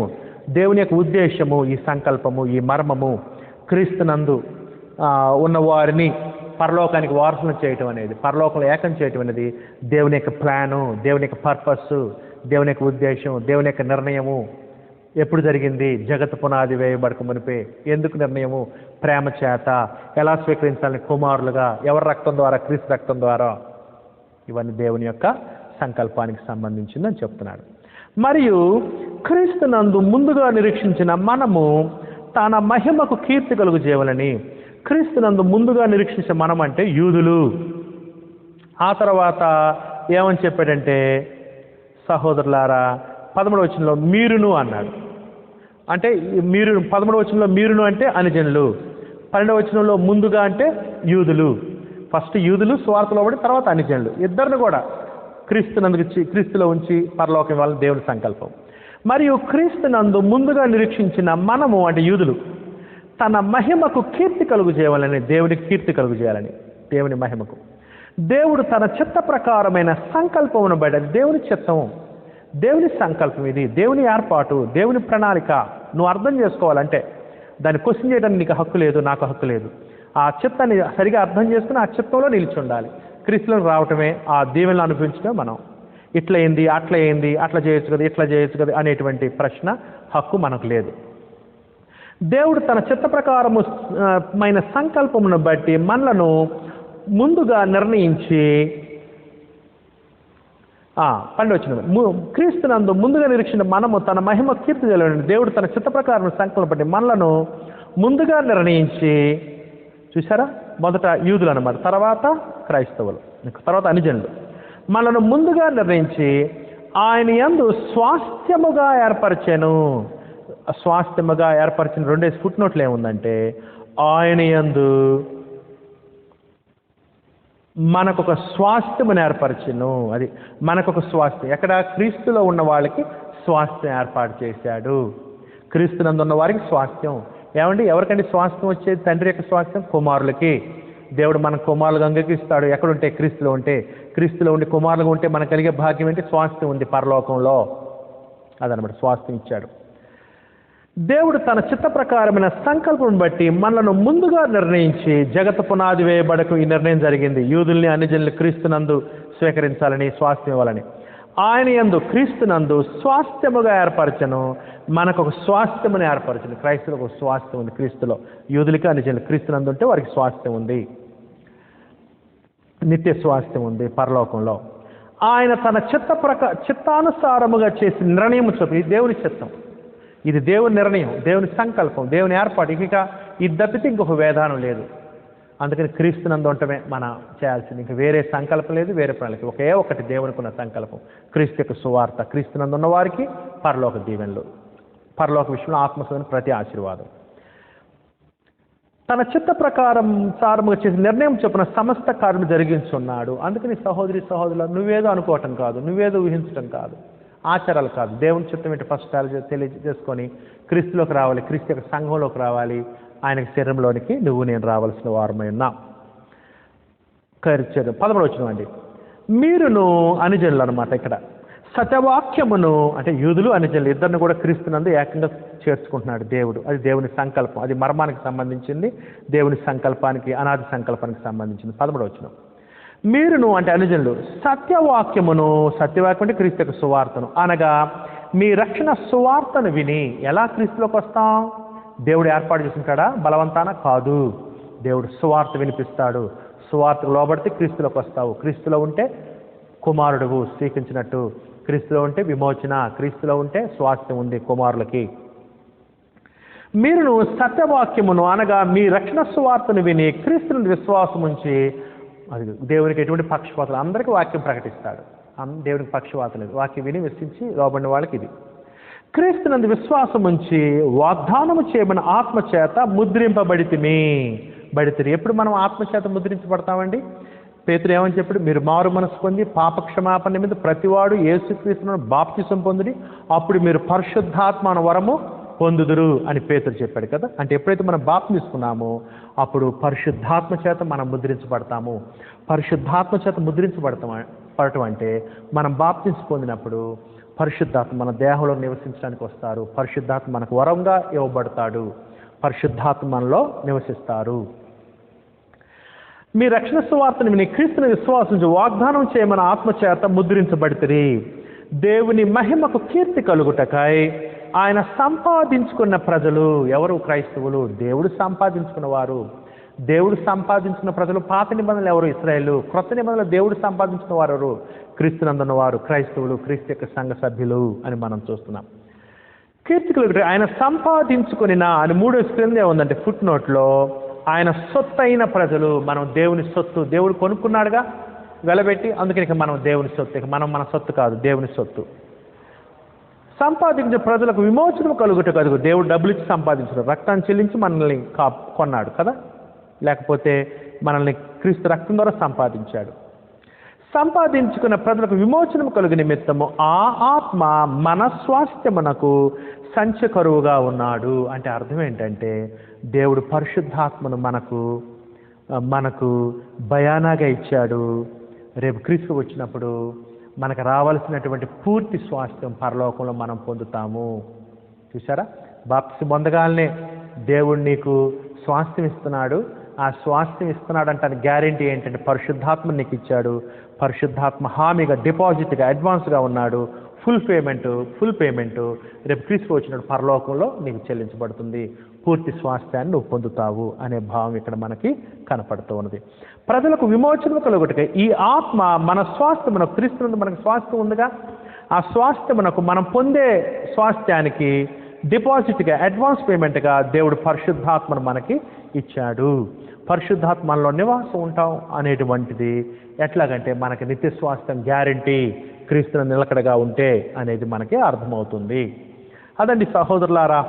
దేవుని యొక్క ఉద్దేశము, ఈ సంకల్పము, ఈ మర్మము, క్రీస్తునందు ఉన్నవారిని పరలోకానికి వారసులను చేయటం అనేది, పరలోకంలో ఏకం చేయటం అనేది దేవుని యొక్క ప్లాను, దేవుని యొక్క పర్పస్, దేవుని యొక్క ఉద్దేశం, దేవుని యొక్క నిర్ణయము. ఎప్పుడు జరిగింది? జగత్ పునాది వేయబడక మునిపే. ఎందుకు నిర్ణయము? ప్రేమ చేత. ఎలా స్వీకరించాలని? కుమారులుగా. ఎవరి రక్తం ద్వారా? క్రీస్తు రక్తం ద్వారా. ఇవన్నీ దేవుని యొక్క సంకల్పానికి సంబంధించిందని చెప్తున్నాడు. మరియు క్రీస్తునందు ముందుగా నిరీక్షించిన మనము తన మహిమకు కీర్తి కలుగు చేయవాలని. క్రీస్తునందు ముందుగా నిరీక్షించే మనం అంటే యూదులు. ఆ తర్వాత ఏమని చెప్పాడంటే సహోదరులారా, 13వ వచనంలో మీరును అన్నాడు. అంటే మీరు 13వ వచనంలో మీరును అంటే అనుజనులు, 12వ వచనంలో ముందుగా అంటే యూదులు. ఫస్ట్ యూదులు స్వార్థలో పడి తర్వాత అనుజనులు. ఇద్దరిని కూడా క్రీస్తులో ఉంచి పరలోకం ఇవ్వాలని దేవుని సంకల్పం. మరియు క్రీస్తునందు ముందుగా నిరీక్షించిన మనము అంటే యూదులు తన మహిమకు కీర్తి కలుగు చేయాలని, దేవునికి కీర్తి కలుగు చేయాలని, దేవుని మహిమకు. దేవుడు తన చిత్త ప్రకారమైన సంకల్పమును బయట, దేవుని చిత్తం, దేవుని సంకల్పం, ఇది దేవుని ఏర్పాటు, దేవుని ప్రణాళిక. నువ్వు అర్థం చేసుకోవాలంటే దాన్ని క్వశ్చన్ చేయడానికి నీకు హక్కు లేదు, నాకు హక్కు లేదు. ఆ చిత్తాన్ని సరిగా అర్థం చేసుకుని ఆ చిత్తంలో నిలిచి ఉండాలి. క్రీస్తులోకి రావటమే, ఆ దీవెనలు అనుభవించడమే మనం. ఇట్లా అయింది, అట్లా అయింది, అట్లా చేయొచ్చు కదా, ఇట్లా చేయొచ్చు కదా అనేటువంటి ప్రశ్న, హక్కు మనకు లేదు. దేవుడు తన చిత్త ప్రకారము మైన సంకల్పమును బట్టి మనలను ముందుగా నిర్ణయించి, 12వ వచనం, క్రీస్తునందు ముందుగా నిరీక్షణ మనము తన మహిమ కీర్తి తెలియని దేవుడు తన చిత్త ప్రకారం సంకల్పం బట్టి మనలను ముందుగా నిర్ణయించి, చూసారా, మొదట యూదులు అన్నమాట, తర్వాత క్రైస్తవులు, తర్వాత అన్యజనులు, మనను ముందుగా నిర్ణయించి ఆయన యందు స్వాస్థ్యముగా ఏర్పరిచాను. స్వాస్థ్యముగా ఏర్పరిచిన 2 ఫుట్ నోట్లు ఏముందంటే, ఆయన యందు మనకొక స్వాస్థ్యమును ఏర్పరచును. అది మనకొక స్వాస్థ్యం. ఎక్కడ? క్రీస్తులో ఉన్న వాళ్ళకి స్వాస్థ్యం ఏర్పాటు చేశాడు. క్రీస్తునందు ఉన్న వారికి స్వాస్థ్యం. ఏమండి, ఎవరికండి స్వాస్థ్యం వచ్చేది? తండ్రి యొక్క స్వాస్థ్యం కుమారులకి. దేవుడు మన కుమారులుగా అంగీకరిస్తాడు. ఎక్కడుంటే? క్రీస్తులో ఉంటే. క్రీస్తులో ఉండి కుమారులుగా ఉంటే మనకు కలిగే భాగ్యం ఏంటి? స్వాస్థ్యం ఉంది పరలోకంలో. అదనమాట, స్వాస్థ్యం ఇచ్చాడు. దేవుడు తన చిత్త ప్రకారమైన సంకల్పం బట్టి మనలను ముందుగా నిర్ణయించి, జగత్తు పునాది వేయబడకు ఈ నిర్ణయం జరిగింది. యూదుల్ని అన్యజనుల్ని క్రీస్తునందు స్వీకరించాలని, స్వాస్థ్యం ఇవ్వాలని. ఆయన యందు క్రీస్తునందు స్వాస్థ్యముగా ఏర్పరచను. మనకు ఒక స్వాస్థ్యమును ఏర్పరచను. క్రైస్తులకు ఒక స్వాస్థ్యం ఉంది క్రీస్తులో. యూదులకి అన్యజనులు క్రీస్తునందు ఉంటే వారికి స్వాస్థ్యం ఉంది, నిత్య స్వాస్థ్యం ఉంది పరలోకంలో. ఆయన తన చిత్తానుసారముగా చేసి నిర్ణయం చొప్పున, ఇది దేవుని చిత్తం, ఇది దేవుని నిర్ణయం, దేవుని సంకల్పం, దేవుని ఏర్పాటు. ఇక ఇది తప్పితే ఇంకొక వేదానం లేదు. అందుకని క్రీస్తునందు ఉండటమే మనం చేయాల్సింది. ఇంక వేరే సంకల్పం లేదు, వేరే ప్రణాళిక. ఒకే ఒకటి దేవునికి ఉన్న సంకల్పం, క్రీస్తు యొక్క సువార్త. క్రీస్తునందు ఉన్న వారికి పరలోక దీవెనలు, పరలోక విషయంలో ఆత్మస్వని ప్రతి ఆశీర్వాదం. తన చిత్త ప్రకారం సారముగా చేసి నిర్ణయం చొప్పున సమస్త కార్యము జరిగించున్నాడు. అందుకని సహోదరి సహోదరులు, నువ్వేదో అనుకోవటం కాదు, నువ్వేదో ఊహించటం కాదు, ఆచారాలు కాదు, దేవుని చిత్తం ఏంటి ఫస్ట్ తెలియజేసుకొని క్రీస్తులోకి రావాలి, క్రీస్తు యొక్క సంఘంలోకి రావాలి, ఆయనకి శరీరంలోనికి నువ్వు నేను రావాల్సిన వారమై ఉన్నా. 11వ వచనం అండి, మీరును అన్యజనులు అనమాట. ఇక్కడ సత్యవాక్యమును, అంటే యూదులు అన్యజనులు ఇద్దరిని కూడా క్రీస్తునందు ఏకంగా చేర్చుకుంటున్నాడు దేవుడు. అది దేవుని సంకల్పం, అది మర్మానికి సంబంధించింది, దేవుని సంకల్పానికి, అనాది సంకల్పానికి సంబంధించింది. 11వ వచనం, మీరును అంటే అన్యజనులు సత్యవాక్యమును, సత్యవాక్యం అంటే క్రీస్తు యొక్క సువార్తను, అనగా మీ రక్షణ సువార్తను విని. ఎలా క్రీస్తులోకి వస్తాం? దేవుడు ఏర్పాటు చేసుకుంటాడా? బలవంతాన కాదు. దేవుడు సువార్త వినిపిస్తాడు. సువార్తకు లోబడితే క్రీస్తులోకి వస్తావు. క్రీస్తులో ఉంటే కుమారుడువు స్వీకరించినట్టు, క్రీస్తులో ఉంటే విమోచన, క్రీస్తులో ఉంటే స్వాస్థ్యం ఉంది కుమారులకి. మీరును సత్యవాక్యమును అనగా మీ రక్షణ సువార్తను విని క్రీస్తుని విశ్వాసం ఉంచి, అది దేవునికి ఎటువంటి పక్షపాతం, అందరికీ వాక్యం ప్రకటిస్తాడు, దేవునికి పక్షపాతం లేదు. వాక్యం విని విశ్వసించి లోబడిన వాళ్ళకి ఇది. క్రీస్తునందు విశ్వాసం ఉంచి వాగ్దానము చేయబడిన ఆత్మచేత ముద్రింపబడితిమి. ఎప్పుడు మనం ఆత్మచేత ముద్రించబడతామండి? పేతురు ఏమని చెప్పాడు? మీరు మారు మనసు పొంది పాపక్షమాపణ నిమిత్తం ప్రతివాడు యేసుక్రీస్తును బాప్తిసం పొందుడి, అప్పుడు మీరు పరిశుద్ధాత్మ అను వరము పొందుదురు అని పేతురు చెప్పాడు కదా. అంటే ఎప్పుడైతే మనం బాప్తిసం తీసుకున్నామో అప్పుడు పరిశుద్ధాత్మ చేత మనం ముద్రించబడతాము. పరిశుద్ధాత్మ చేత పడటం అంటే మనం బాప్తిసం పొందినప్పుడు పరిశుద్ధాత్మ మన దేహంలో నివసించడానికి వస్తారు. పరిశుద్ధాత్మ మనకు వరంగా ఇవ్వబడతాడు. పరిశుద్ధాత్మ మనలో నివసిస్తారు. మీ రక్షణ సువార్తను విని క్రీస్తుని విశ్వాసించి వాగ్దానం చేయమని ఆత్మచేత ముద్రించబడితిరి. దేవుని మహిమకు కీర్తి కలుగుటకై ఆయన సంపాదించుకున్న ప్రజలు. ఎవరు? క్రైస్తవులు. దేవుడు సంపాదించుకున్న వారు. దేవుడు సంపాదించిన ప్రజలు. పాత నిబంధనలు ఎవరు? ఇశ్రాయేలు. క్రొత్త నిబంధనలు దేవుడు సంపాదించిన వారు ఎవరు? క్రీస్తునందున్న వారు, క్రైస్తవులు, క్రీస్తు యొక్క సంఘ సభ్యులు అని మనం చూస్తున్నాం. కీర్తికులు ఆయన సంపాదించుకుని అని 3వ స్క్రీన్ ఉందంటే ఫుట్ నోట్లో, ఆయన సొత్తు అయిన ప్రజలు. మనం దేవుని సొత్తు. దేవుడు కొనుక్కున్నాడుగా వెలబెట్టి, అందుకని ఇక మనం దేవుని సొత్తు. ఇక మనం మన సొత్తు కాదు, దేవుని సొత్తు. సంపాదించిన ప్రజలకు విమోచనం కలుగుట కలుగు. దేవుడు డబ్బులు ఇచ్చి సంపాదించాడు, రక్తాన్ని చెల్లించి మనల్ని కొన్నాడు కదా. లేకపోతే మనల్ని క్రీస్తు రక్తం ద్వారా సంపాదించాడు. సంపాదించుకున్న ప్రజలకు విమోచనం కలుగు నిమిత్తము ఆ ఆత్మ మన స్వాస్థ్యమునకు సంచకరువుగా ఉన్నాడు. అంటే అర్థం ఏంటంటే దేవుడు పరిశుద్ధాత్మను మనకు భయానాగా ఇచ్చాడు. రేపు క్రీస్తు వచ్చినప్పుడు మనకు రావాల్సినటువంటి పూర్తి స్వాస్థ్యం పరలోకంలో మనం పొందుతాము. చూసారా? బాప్తిసం పొందగానే దేవుడు నీకు స్వాస్థ్యం ఇస్తున్నాడు. ఆ స్వాస్థ్యం ఇస్తున్నాడంటే గ్యారెంటీ ఏంటంటే పరిశుద్ధాత్మ నీకు ఇచ్చాడు, పరిశుద్ధాత్మ హామీగా డిపాజిట్గా అడ్వాన్స్గా ఉన్నాడు, ఫుల్ పేమెంటు రేపు క్రీస్తు వచ్చినప్పుడు పరలోకంలో నీకు చెల్లించబడుతుంది, పూర్తి స్వాస్థ్యాన్ని నువ్వు పొందుతావు అనే భావం ఇక్కడ మనకి కనపడుతూ ఉన్నది. ప్రజలకు విమోచన కలుగుటకై ఈ ఆత్మ మన స్వాస్థ్యమునకు, క్రీస్తు మనకు స్వాస్థ్యం ఉందిగా, ఆ స్వాస్థ్యమునకు మనం పొందే స్వాస్థ్యానికి డిపాజిట్గా అడ్వాన్స్ పేమెంట్గా దేవుడు పరిశుద్ధాత్మను మనకి ఇచ్చాడు. పరిశుద్ధాత్మలో నివాసం ఉంటాం అనేటువంటిది ఎట్లాగంటే మనకి నిత్య స్వాస్థ్యం గ్యారంటీ క్రీస్తును నిలకడగా ఉంటే అనేది మనకి అర్థమవుతుంది. అదండి సహోదరులారా,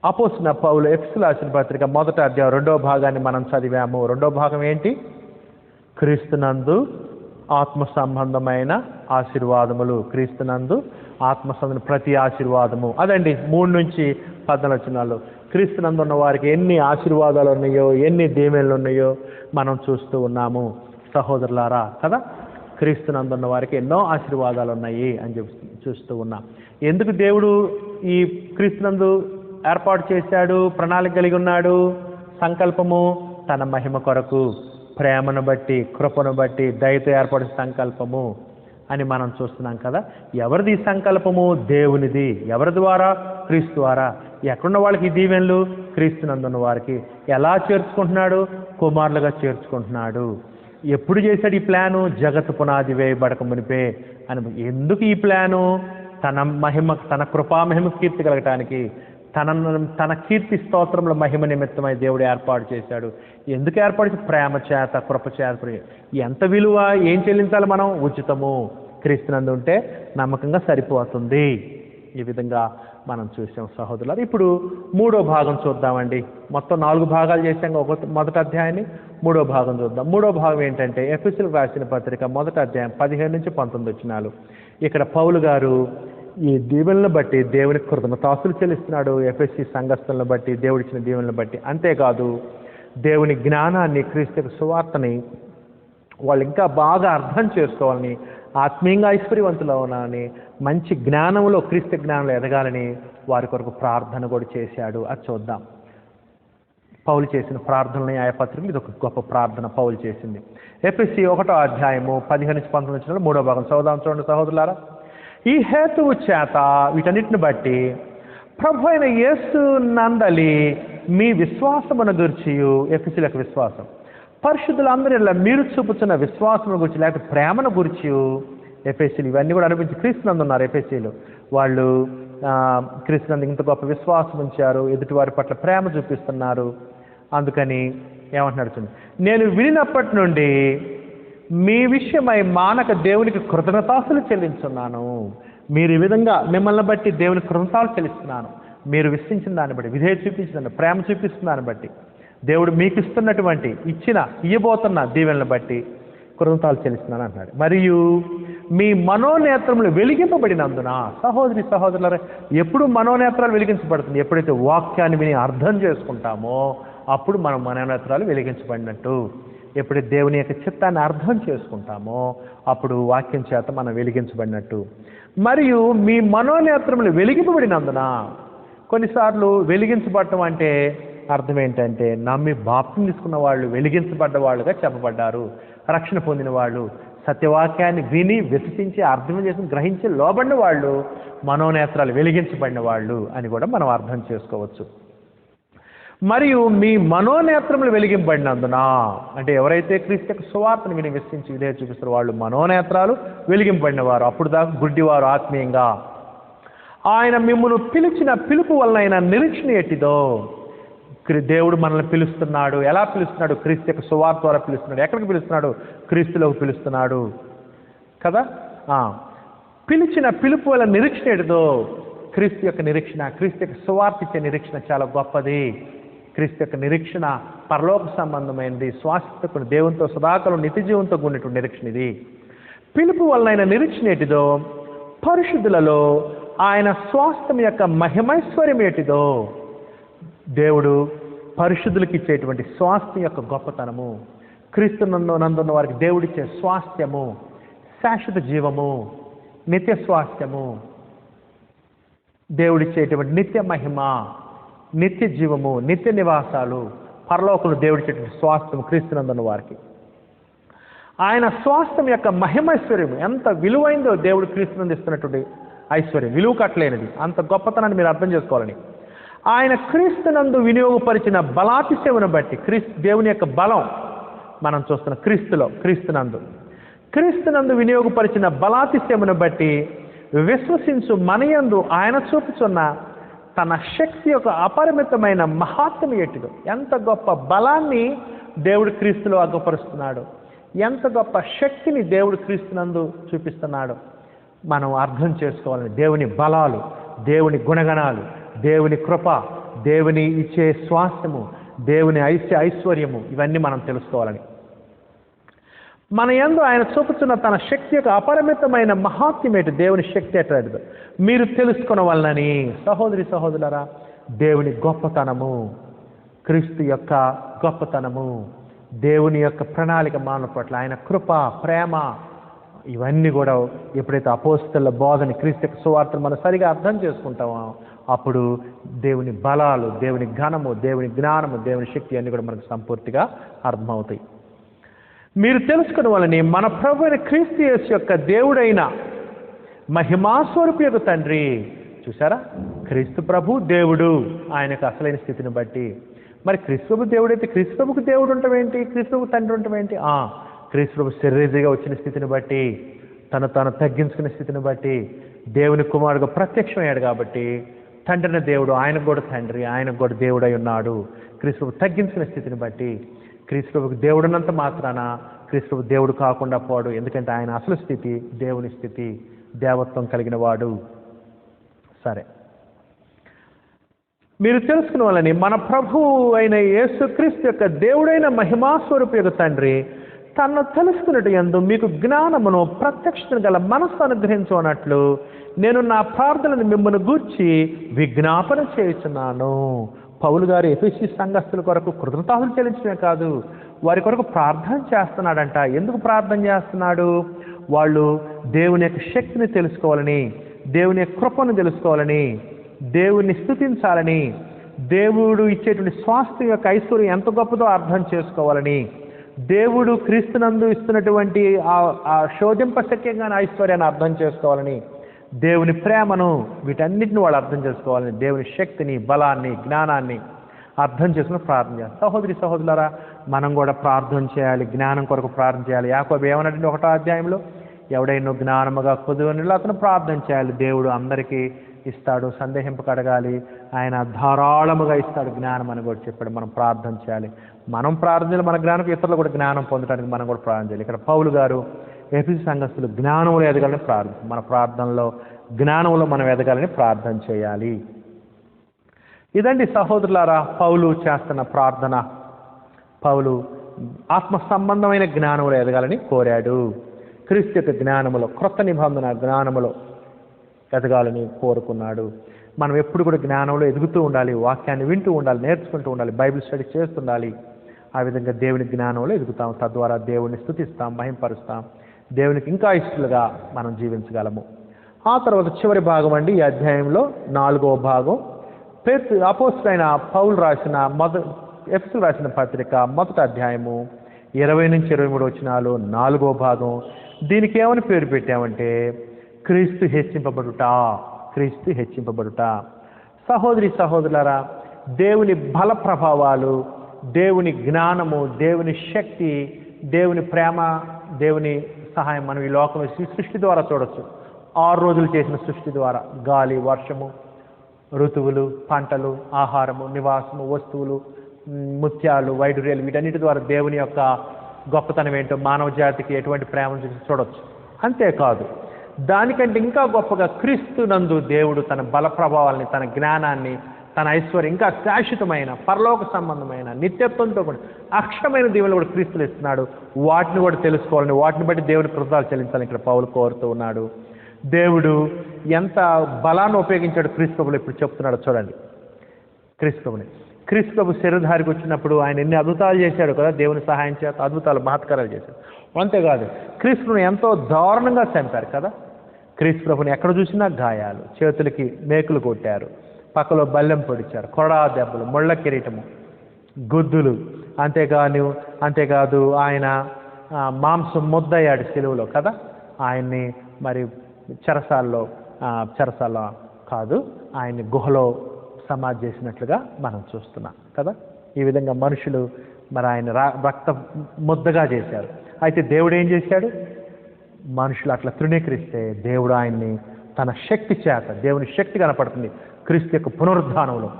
అపోస్తలుడైన పౌలు ఎఫెసీయులకు రాసిన పత్రిక 1వ అధ్యాయం 2వ భాగాన్ని మనం చదివాము. 2వ భాగం ఏంటి? క్రీస్తునందు ఆత్మ సంబంధమైన ఆశీర్వాదములు, క్రీస్తునందు ఆత్మ సంబంధమైన ప్రతి ఆశీర్వాదము. అదండి 3 నుంచి 14 వచనాలు. క్రీస్తునందు ఉన్న వారికి ఎన్ని ఆశీర్వాదాలు ఉన్నాయో, ఎన్ని దీవెనలు ఉన్నాయో మనం చూస్తూ ఉన్నాము సహోదరులారా కదా. క్రీస్తునందు ఉన్న వారికి ఎన్నో ఆశీర్వాదాలు ఉన్నాయి అని చెప్పి చూస్తూ ఉన్నాం. ఎందుకు దేవుడు ఈ క్రీస్తునందు ఏర్పాటు చేశాడు, ప్రణాళిక కలిగి ఉన్నాడు? సంకల్పము తన మహిమ కొరకు, ప్రేమను బట్టి, కృపను బట్టి, దయతో ఏర్పడే సంకల్పము అని మనం చూస్తున్నాం కదా. ఎవరిది ఈ సంకల్పము? దేవునిది. ఎవరి ద్వారా? క్రీస్తు ద్వారా. ఎక్కడున్న వాళ్ళకి ఈ దీవెనలు? క్రీస్తునందున్న వారికి. ఎలా చేర్చుకుంటున్నాడు? కుమారులుగా చేర్చుకుంటున్నాడు. ఎప్పుడు చేశాడు ఈ ప్లాను? జగత్తు పునాది వేయబడక మునిపే అని. ఎందుకు ఈ ప్లాను? తన మహిమ, తన కృపా మహిమ కీర్తి కలగటానికి, తన కీర్తి స్తోత్రముల మహిమ నిమిత్తమై దేవుడు ఏర్పాటు చేశాడు. ఎందుకు ఏర్పాటు చేసి? ప్రేమ చేత, కృప చేత. ఎంత విలువ, ఏం చెల్లించాలి మనం? ఉచితము. క్రీస్తునందు ఉంటే నమ్మకంగా సరిపోతుంది. ఈ విధంగా మనం చూసాం సహోదరులారా. ఇప్పుడు 3వ భాగం చూద్దామండి. మొత్తం 4 భాగాలు చేశాం మొదటి అధ్యాయాన్ని. 3వ భాగం చూద్దాం. 3వ భాగం ఏంటంటే ఎఫెసీయులకు రాసిన పత్రిక 1వ అధ్యాయం 15 నుంచి 19 వచనాలు. ఇక్కడ పౌలు గారు ఈ దీవెనలను బట్టి దేవునికి కృతజ్ఞతాస్తులు చెల్లిస్తున్నాడు. ఎఫెసీ సంఘస్థలను బట్టి, దేవుడిచ్చిన దీవెనలను బట్టి. అంతేకాదు, దేవుని జ్ఞానాన్ని, క్రీస్తు సువార్తని వాళ్ళు ఇంకా బాగా అర్థం చేసుకోవాలని, ఆత్మీయంగా ఐశ్వర్యవంతులు అవ్వాలని, మంచి జ్ఞానంలో, క్రీస్తు జ్ఞానంలో ఎదగాలని వారి కొరకు ప్రార్థన కూడా చేశాడు. అది చూద్దాం. పౌలు చేసిన ప్రార్థనని ఆయా పత్రికలు ఇది ఒక గొప్ప ప్రార్థన పౌలు చేసింది. ఎఫెసీ 1వ అధ్యాయము 15 నుంచి 19 వచనాలు 3వ భాగం చదువుదాం. చూడండి సహోదరులారా. ఈ హేతువు చేత, వీటన్నిటిని బట్టి, ప్రభు అయిన యేసు నందలి మీ విశ్వాసమును గుర్చియు, ఎఫెసీయులకు విశ్వాసం, పరిశుద్ధులందరిలో మీరు చూపుతున్న విశ్వాసమును గురించి, లేకపోతే ప్రేమను గురించి, ఎఫెసీయులు ఇవన్నీ కూడా అనిపించి క్రీస్తునందు ఉన్నారు. ఎఫెసీయులు వాళ్ళు క్రీస్తునందు ఇంత గొప్ప విశ్వాసం ఉంచారు, ఎదుటివారి పట్ల ప్రేమ చూపిస్తున్నారు. అందుకని ఏమంటున్నాడు చూడండి. నేను వినినప్పటి నుండి మీ విషయమై మానక దేవునికి కృతజ్ఞతాస్తులు చెల్లించున్నాను. మీరు ఈ విధంగా మిమ్మల్ని బట్టి దేవునికి కృతజ్ఞతలు చెల్లిస్తున్నాను. మీరు విశ్వసించిన దాన్ని బట్టి, విధేయత చూపించిన, ప్రేమ చూపిస్తున్న దాన్ని బట్టి, దేవుడు మీకు ఇస్తున్నటువంటి, ఇయ్యబోతున్న దీవెనలను బట్టి కృతజ్ఞతలు చెల్లిస్తున్నాను అంటున్నాడు. మరియు మీ మనోనేత్రములు వెలిగింపబడినందున, సహోదరి సహోదరులారా, ఎప్పుడు మనోనేత్రాలు వెలిగించబడుతుంది? ఎప్పుడైతే వాక్యాన్ని విని అర్థం చేసుకుంటామో అప్పుడు మన మనోనేత్రాలు వెలిగించబడినట్టు. ఎప్పుడైతే దేవుని యొక్క చిత్తాన్ని అర్థం చేసుకుంటామో అప్పుడు వాక్యం చేత మనం వెలిగించబడినట్టు. మరియు మీ మనోనేత్రములు వెలిగింపబడినందున, కొన్నిసార్లు వెలిగించబడటం అంటే అర్థం ఏంటంటే నమ్మి బాప్తిసం తీసుకున్న వాళ్ళు వెలిగించబడ్డ వాళ్ళుగా చెప్పబడ్డారు. రక్షణ పొందిన వాళ్ళు, సత్యవాక్యాన్ని విని విశ్వసించి అర్థం చేసి గ్రహించి లోబడిన వాళ్ళు మనోనేత్రాలు వెలిగించబడిన వాళ్ళు అని కూడా మనం అర్థం చేసుకోవచ్చు. మరియు మీ మనోనేత్రములు వెలిగింపబడినందున, అంటే ఎవరైతే క్రీస్తు యొక్క సువార్తను విని విశ్వసించి విధేయత చూపిస్తారో వాళ్ళు మనోనేత్రాలు వెలిగింపబడిన వారు. అప్పుడు దాకా గుడ్డివారు ఆత్మీయంగా. ఆయన మిమ్మల్ని పిలిచిన పిలుపు వలన నిరీక్షణ ఎట్టిదో. దేవుడు మనల్ని పిలుస్తున్నాడు. ఎలా పిలుస్తున్నాడు? క్రీస్తు యొక్క సువార్త ద్వారా పిలుస్తున్నాడు. ఎక్కడికి పిలుస్తున్నాడు? క్రీస్తులోకి పిలుస్తున్నాడు కదా. పిలిచిన పిలుపు వల్ల నిరీక్షణ ఎట్టిదో. క్రీస్తు యొక్క నిరీక్షణ, క్రీస్తు యొక్క సువార్త ఇచ్చే నిరీక్షణ చాలా గొప్పది. క్రీస్తు యొక్క నిరీక్షణ పరలోక సంబంధమైనది, శాశ్వతకు దేవునితో సదాకాలం నిత్య జీవంతో కూడినటువంటి నిరీక్షణ ఇది. పిలుపు వలన నిరీక్షణ ఏటిదో, పరిశుద్ధులలో ఆయన స్వాస్థ్యం యొక్క మహిమైశ్వర్యం ఏటిదో. దేవుడు పరిశుద్ధులకు ఇచ్చేటువంటి స్వాస్థ్యం యొక్క గొప్పతనము, క్రీస్తు నందున్న వారికి దేవుడిచ్చే స్వాస్థ్యము, శాశ్వత జీవము, నిత్య స్వాస్థ్యము, దేవుడిచ్చేటువంటి నిత్య మహిమ, నిత్య జీవము, నిత్య నివాసాలు, పరలోకంలో దేవుడి చెట్టు స్వాస్థ్యం క్రీస్తునందున్న వారికి. ఆయన స్వాస్థ్యం యొక్క మహిమైశ్వర్యం ఎంత విలువైందో దేవుడు క్రీస్తునందు ఇస్తున్నటువంటి ఐశ్వర్యం, విలువ కట్టలేనిది, అంత గొప్పతనాన్ని మీరు అర్థం చేసుకోవాలని. ఆయన క్రీస్తునందు వినియోగపరిచిన బలాతిశయమును బట్టి, దేవుని యొక్క బలం మనం చూస్తున్నాం క్రీస్తునందు వినియోగపరిచిన బలాతిశయమును బట్టి విశ్వసించు మనయందు ఆయన చూపుచున్న తన శక్తి యొక్క అపరిమితమైన మహాత్మ్యం ఎట్టిదో. ఎంత గొప్ప బలాన్ని దేవుడు క్రీస్తులో అగ్గపరుస్తున్నాడు, ఎంత గొప్ప శక్తిని దేవుడు క్రీస్తునందు చూపిస్తున్నాడు మనం అర్థం చేసుకోవాలని. దేవుని బలాలు, దేవుని గుణగణాలు, దేవుని కృప, దేవుని ఇచ్చే స్వాస్థ్యము, దేవుని ఐశ్వర్యము, ఇవన్నీ మనం తెలుసుకోవాలని. మన యందు ఆయన చూపుతున్న తన శక్తి యొక్క అపరిమితమైన మహాత్మ్యమేటి, దేవుని శక్తి ఎట్లాంటిదో మీరు తెలుసుకున్న వలనని. సహోదరి సహోదరులారా, దేవుని గొప్పతనము, క్రీస్తు యొక్క గొప్పతనము, దేవుని యొక్క ప్రణాళిక మానవ పట్ల, ఆయన కృప, ప్రేమ, ఇవన్నీ కూడా ఎప్పుడైతే అపోస్తలుల బోధని, క్రీస్తు యొక్క సువార్తను మనం సరిగా అర్థం చేసుకుంటామో అప్పుడు దేవుని బలాలు, దేవుని ఘనము, దేవుని జ్ఞానము, దేవుని శక్తి అన్నీ కూడా మనకు సంపూర్తిగా అర్థమవుతాయి. మీరు తెలుసుకున్న వాళ్ళని మన ప్రభు అయిన క్రీస్తు యేసు యొక్క దేవుడైన మహిమాస్వరూపి యొక్క తండ్రి. చూసారా, క్రీస్తు ప్రభు దేవుడు ఆయనకు అసలైన స్థితిని బట్టి. మరి క్రీస్తు ప్రభు దేవుడైతే క్రీస్తు ప్రభుకు దేవుడు ఉండటం ఏంటి, క్రీస్తు ప్రభు తండ్రి ఉండటం ఏంటి? క్రీస్తు ప్రభు శరీరగా వచ్చిన స్థితిని బట్టి, తాను తగ్గించుకునే స్థితిని బట్టి, దేవుని కుమారుడుగా ప్రత్యక్షమయ్యాడు కాబట్టి తండ్రిని దేవుడు, ఆయనకు కూడా తండ్రి, ఆయనకు కూడా దేవుడై ఉన్నాడు. క్రీస్తు ప్రభు తగ్గించుకునే స్థితిని బట్టి క్రీస్తు ప్రభుకు దేవుడున్నంత మాత్రాన క్రీస్తు ప్రభు దేవుడు కాకుండా పోడు. ఎందుకంటే ఆయన అసలు స్థితి దేవుని స్థితి, దేవత్వం కలిగిన వాడు. సరే, మీరు తెలుసుకున్న వాళ్ళని మన ప్రభువు అయిన యేసుక్రీస్తు యొక్క దేవుడైన మహిమాస్వరూపి యొక్క తండ్రి తను తెలుసుకున్నట్టు యందు మీకు జ్ఞానమును ప్రత్యక్షతను గల మనస్సు అనుగ్రహించున్నట్లు నేను నా ప్రార్థనను మిమ్మల్ని గూర్చి విజ్ఞాపన చేయుచున్నాను. పౌలు గారు ఎఫెసీ సంఘస్థుల కొరకు కృతజ్ఞతలు చెల్లించడమే కాదు, వారి కొరకు ప్రార్థన చేస్తున్నాడంట. ఎందుకు ప్రార్థన చేస్తున్నాడు? వాళ్ళు దేవుని యొక్క శక్తిని తెలుసుకోవాలని, దేవుని యొక్క కృపను తెలుసుకోవాలని, దేవుని స్తుతించాలని, దేవుడు ఇచ్చేటువంటి స్వాస్థ్యం యొక్క ఐశ్వర్యం ఎంత గొప్పదో అర్థం చేసుకోవాలని, దేవుడు క్రీస్తునందు ఇస్తున్నటువంటి ఆ శోధింపశక్యంగా ఐశ్వర్యాన్ని అర్థం చేసుకోవాలని, దేవుని ప్రేమను, వీటన్నిటిని వాళ్ళు అర్థం చేసుకోవాలని, దేవుని శక్తిని, బలాన్ని, జ్ఞానాన్ని అర్థం చేసుకుని ప్రార్థన చేయాలి. సహోదరి సహోదరులారా, మనం కూడా ప్రార్థన చేయాలి, జ్ఞానం కొరకు ప్రార్థన చేయాలి. యాకోబు ఏమన్నట్టు 1వ అధ్యాయంలో, ఎవడైనా జ్ఞానముగా కొద్దువనిలో అతను ప్రార్థన చేయాలి, దేవుడు అందరికీ ఇస్తాడు, సందేహింపక అడగాలి, ఆయన ధారాళముగా ఇస్తాడు జ్ఞానం అని కూడా చెప్పాడు. మనం ప్రార్థన చేయాలి, మనం ప్రార్థన చేయాలి, మన జ్ఞానం ఇతరులు కూడా జ్ఞానం పొందడానికి మనం కూడా ప్రార్థన చేయాలి. ఇక్కడ పౌలు గారు ఎఫెసీ సంఘస్థులు జ్ఞానంలో ఎదగాలని మన ప్రార్థనలో జ్ఞానంలో మనం ఎదగాలని ప్రార్థన చేయాలి. ఇదండి సహోదరులారా పౌలు చేస్తున్న ప్రార్థన. పౌలు ఆత్మ సంబంధమైన జ్ఞానంలో ఎదగాలని కోరాడు. క్రీస్తు యొక్క జ్ఞానములో, క్రొత్త నిబంధన జ్ఞానములో ఎదగాలని కోరుకున్నాడు. మనం ఎప్పుడు కూడా జ్ఞానంలో ఎదుగుతూ ఉండాలి, వాక్యాన్ని వింటూ ఉండాలి, నేర్చుకుంటూ ఉండాలి, బైబిల్ స్టడీ చేస్తుండాలి. ఆ విధంగా దేవుని జ్ఞానంలో ఎదుగుతాం, తద్వారా దేవుడిని స్తుతిస్తాం, మహింపరుస్తాం, దేవునికి ఇంకా ఇష్టలుగా మనం జీవించగలము. ఆ తర్వాత చివరి భాగం అండి ఈ అధ్యాయంలో 4వ భాగం, అపోస్తలుడైన పౌలు రాసిన ఎఫెసీయులకు రాసిన పత్రిక 1వ అధ్యాయము 20 నుంచి 23 వచనాలు 4వ భాగం. దీనికి ఏమని పేరు పెట్టామంటే క్రీస్తు హెచ్చింపబడుట, క్రీస్తు హెచ్చింపబడుట. సహోదరి సహోదరులారా, దేవుని బల ప్రభావాలు, దేవుని జ్ఞానము, దేవుని శక్తి, దేవుని ప్రేమ, దేవుని సహాయం మనం ఈ లోకంలో సృష్టి ద్వారా చూడొచ్చు. 6 రోజులు చేసిన సృష్టి ద్వారా గాలి, వర్షము, ఋతువులు, పంటలు, ఆహారము, నివాసము, వస్తువులు, ముత్యాలు, వైడూర్యాలు, వీటన్నిటి ద్వారా దేవుని యొక్క గొప్పతనం ఏంటో మానవ జాతికి ఎటువంటి ప్రేమను చూసి చూడొచ్చు. అంతేకాదు, దానికంటే ఇంకా గొప్పగా క్రీస్తు నందు దేవుడు తన బల ప్రభావాల్ని, తన జ్ఞానాన్ని, తన ఐశ్వర్యం, ఇంకా శాశ్వతమైన పరలోక సంబంధమైన నిత్యత్వంతో కూడా అక్షరమైన దీవులు కూడా క్రీస్తులు ఇస్తున్నాడు. వాటిని కూడా తెలుసుకోవాలని, వాటిని బట్టి దేవుని కృతజ్ఞతలు చెల్లించాలని ఇక్కడ పౌలు కోరుతూ ఉన్నాడు. దేవుడు ఎంత బలాన్ని ఉపయోగించాడు క్రీస్తువులు ఇప్పుడు చెప్తున్నాడు చూడండి. క్రీస్తు శరీరధారికి వచ్చినప్పుడు ఆయన ఎన్ని అద్భుతాలు చేశాడు కదా, దేవుని సహాయం చేత అద్భుతాలు, మహత్కారాలు చేశాడు. అంతేకాదు, క్రీస్తుని ఎంతో దారుణంగా చంపారు కదా. క్రీస్తు ప్రభుని ఎక్కడ చూసినా గాయాలు, చేతులకి మేకులు కొట్టారు, పక్కలో బల్లెం పొడిచారు, కొరడా దెబ్బలు, ముళ్ళ కిరీటము, గుద్దులు. అంతేకాదు ఆయన మాంసం ముద్దయ్యాడు సిలువలో కదా. ఆయన్ని మరి చెరసాల్లో కాదు, ఆయన్ని గుహలో సమాధి చేసినట్లుగా మనం చూస్తున్నాం కదా. ఈ విధంగా మనుషులు మరి ఆయన రక్త ముద్దగా చేశారు. అయితే దేవుడు ఏం చేశాడు? మనుషులు అట్లా తృణీకరిస్తే దేవుడు ఆయన్ని తన శక్తి చేత, దేవుని శక్తి కనపడుతుంది క్రీస్తు యొక్క పునరుద్ధానంలో.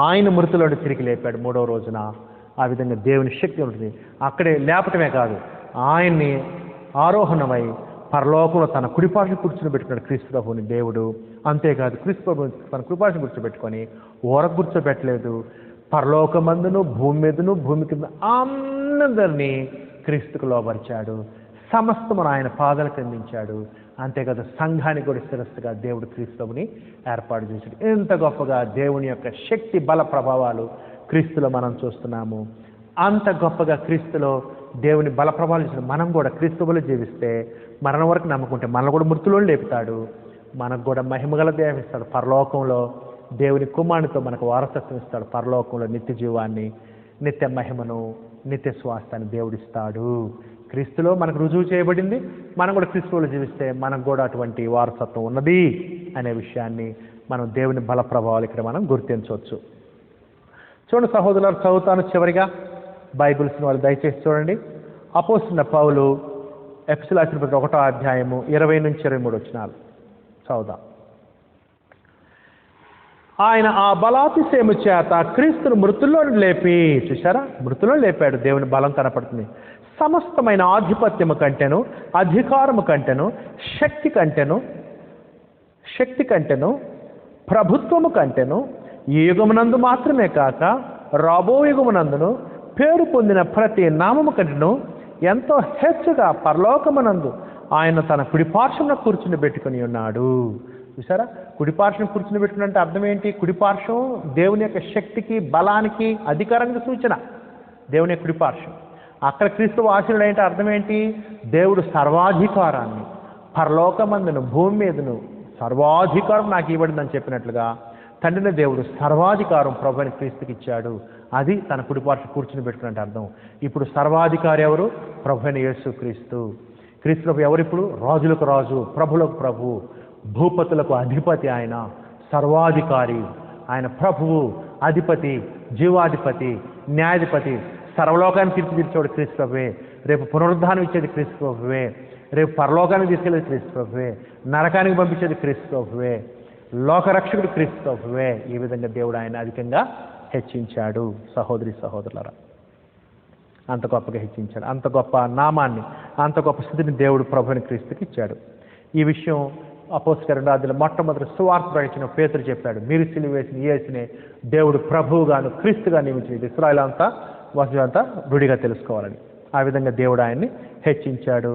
ఆయన మృతులను తిరిగి లేపాడు 3వ రోజున. ఆ విధంగా దేవుని శక్తి ఉంటుంది. అక్కడే లేపటమే కాదు, ఆయన్ని ఆరోహణమై పరలోకంలో తన కుడిపాటును కూర్చోబెట్టుకున్నాడు క్రీస్తు ప్రభువుని దేవుడు. అంతేకాదు క్రీస్తు ప్రభువుని తన కుడిపాటును కూర్చోబెట్టుకొని ఊరకు కూర్చోబెట్టలేదు. పరలోకమందును భూమి మీదను భూమి కింద అందరినీ క్రీస్తుకు లోబరిచాడు. సమస్తమును ఆయన పాదాలు అందించాడు. అంతేకాదు సంఘానికి కూడా శిరస్సుగా దేవుడు క్రీస్తుని ఏర్పాటు చేశాడు. ఎంత గొప్పగా దేవుని యొక్క శక్తి బల ప్రభావాలు క్రీస్తులో మనం చూస్తున్నాము. అంత గొప్పగా క్రీస్తులో దేవుని బల ప్రభావాలు చేసిన మనం కూడా క్రీస్తులో జీవిస్తే, మరణం వరకు నమ్ముకుంటే మనల్ని కూడా మృతుల్లో లేపుతాడు. మనకు కూడా మహిమగల దేహం ఇస్తాడు. పరలోకంలో దేవుని కుమారునితో మనకు వారసత్వం ఇస్తాడు. పరలోకంలో నిత్య జీవాన్ని, నిత్య మహిమను, నిత్య స్వాస్థాన్ని దేవుడిస్తాడు. క్రీస్తులో మనకు రుజువు చేయబడింది. మనం కూడా క్రీస్తులో జీవిస్తే మనకు కూడా అటువంటి వారసత్వం ఉన్నది అనే విషయాన్ని మనం దేవుని బల ప్రభావాలు ఇక్కడ మనం గుర్తించవచ్చు. చూడండి సహోదరులు, చదువుతాను చివరిగా బైబిల్స్ని వాళ్ళు దయచేసి చూడండి. అపోస్తలుడైన పౌలు ఎఫెసీయులకు రాసిన పత్రిక 1వ అధ్యాయము 20 నుంచి 23 వచనాలు చదువుదాం. ఆయన ఆ బలాతిశయము చేత క్రీస్తును మృతుల్లో లేపి, చూసారా, మృతుల్లో లేపాడు. దేవుని బలం కనపడుతుంది. సమస్తమైన ఆధిపత్యము కంటేను, అధికారము కంటేను, శక్తి కంటేను, ప్రభుత్వము కంటేను, ఈ యుగమునందు మాత్రమే కాక రాబో యుగమునందును పేరు పొందిన ప్రతి నామము కంటేను ఎంతో హెచ్చుగా పరలోకమునందు ఆయన తన కుడిపార్శ్వమున కూర్చుని పెట్టుకుని ఉన్నాడు. చూసారా, కుడిపార్శ్వం కూర్చుని పెట్టుకున్నంటే అర్థం ఏంటి? కుడిపార్శ్వం దేవుని యొక్క శక్తికి, బలానికి, అధికారానికి సూచన. దేవుని యొక్క కుడిపార్శ్వం. అక్కడ క్రీస్తు ఆశీనుడు అంటే అర్థం ఏంటి? దేవుడు సర్వాధికారాన్ని పరలోకమందును భూమి మీదను సర్వాధికారం నాకు ఇవ్వబడిందని చెప్పినట్లుగా తండ్రిని దేవుడు సర్వాధికారం ప్రభువుని క్రీస్తుకి ఇచ్చాడు. అది తన కుడిపార్శ్వం కూర్చుని పెట్టుకున్నట్టు అర్థం. ఇప్పుడు సర్వాధికారి ఎవరు? ప్రభువైన యేసు క్రీస్తు. క్రీస్తు ప్రభు ఎవరు? ఇప్పుడు రాజులకు రాజు, ప్రభులకు ప్రభు, భూపతులకు అధిపతి. ఆయన సర్వాధికారి, ఆయన ప్రభువు, అధిపతి, జీవాధిపతి, న్యాయాధిపతి. సర్వలోకాన్ని తీర్చిదిద్దేవాడు క్రీస్తు ప్రభువే. రేపు పునరుద్ధానం ఇచ్చేది క్రీస్తు ప్రభువే. రేపు పరలోకానికి తీసుకెళ్ళేది క్రీస్తు ప్రభువే. నరకానికి పంపించేది క్రీస్తు ప్రభువే. లోకరక్షకుడు క్రీస్తు ప్రభువే. ఈ విధంగా దేవుడు ఆయన అధికంగా హెచ్చించాడు. సహోదరి సహోదరులారా, అంత గొప్పగా హెచ్చించాడు. అంత గొప్ప నామాన్ని, అంత గొప్ప స్థితిని దేవుడు ప్రభువుని క్రీస్తుకి ఇచ్చాడు. ఈ విషయం అపోస్తలుల 2వ అధ్యాయంలో మొట్టమొదటి సువార్త ప్రకటించిన పేతురు చెప్పాడు. మీరు సిలువ వేసిన యేసునే దేవుడు ప్రభువుగాను క్రీస్తుగా నియమించింది. ఇశ్రాయేలు అంతా వసులంతా రుడిగా తెలుసుకోవాలని. ఆ విధంగా దేవుడు ఆయన్ని హెచ్చించాడు,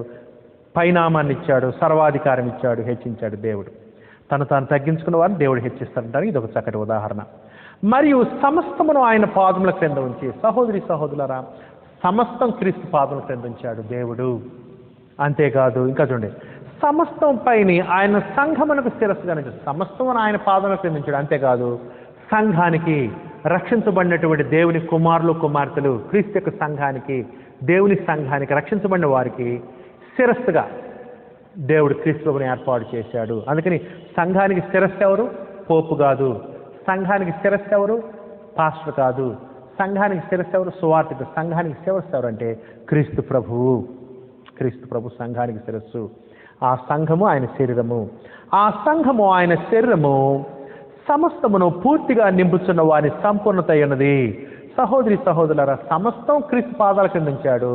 పైనామాన్ని ఇచ్చాడు, సర్వాధికారం ఇచ్చాడు, హెచ్చించాడు. దేవుడు తను తాను తగ్గించుకున్న వారిని దేవుడు హెచ్చిస్తాడంటానికి ఇది ఒక చక్కటి ఉదాహరణ. మరియు సమస్తమును ఆయన పాదముల క్రింద ఉంచి, సహోదరి సహోదరులారా, సమస్తం క్రీస్తు పాదముల క్రింద ఉంచాడు దేవుడు. అంతేకాదు ఇంకా చూడండి, సమస్తం పైన ఆయన సంఘమునకు శిరస్సుగా ఉంచాడు. సమస్తమును ఆయన పాదముల క్రింద ఉంచాడు. అంతేకాదు సంఘానికి, రక్షించబడినటువంటి దేవుని కుమారులు కుమార్తెలు, క్రీస్తు యొక్క సంఘానికి, దేవుని సంఘానికి, రక్షించబడిన వారికి శిరస్సుగా దేవుడు క్రీస్తుని ఏర్పాటు చేశాడు. అందుకని సంఘానికి శిరస్సు ఎవరు? పోపు కాదు. సంఘానికి శిరస్సు ఎవరు? పాస్టర్ కాదు. సంఘానికి శిరస్సు ఎవరు? సువార్తికుడు. సంఘానికి శిరస్సు ఎవరు అంటే క్రీస్తు ప్రభువు. క్రీస్తు ప్రభు సంఘానికి శిరస్సు. ఆ సంఘము ఆయన శరీరము. ఆ సంఘము ఆయన శరీరము సమస్తమును పూర్తిగా నింపుచున్న వారి సంపూర్ణత అయినది. సహోదరి సహోదరులారా, సమస్తం క్రీస్తు పాదాల కింద ఉంచాడు.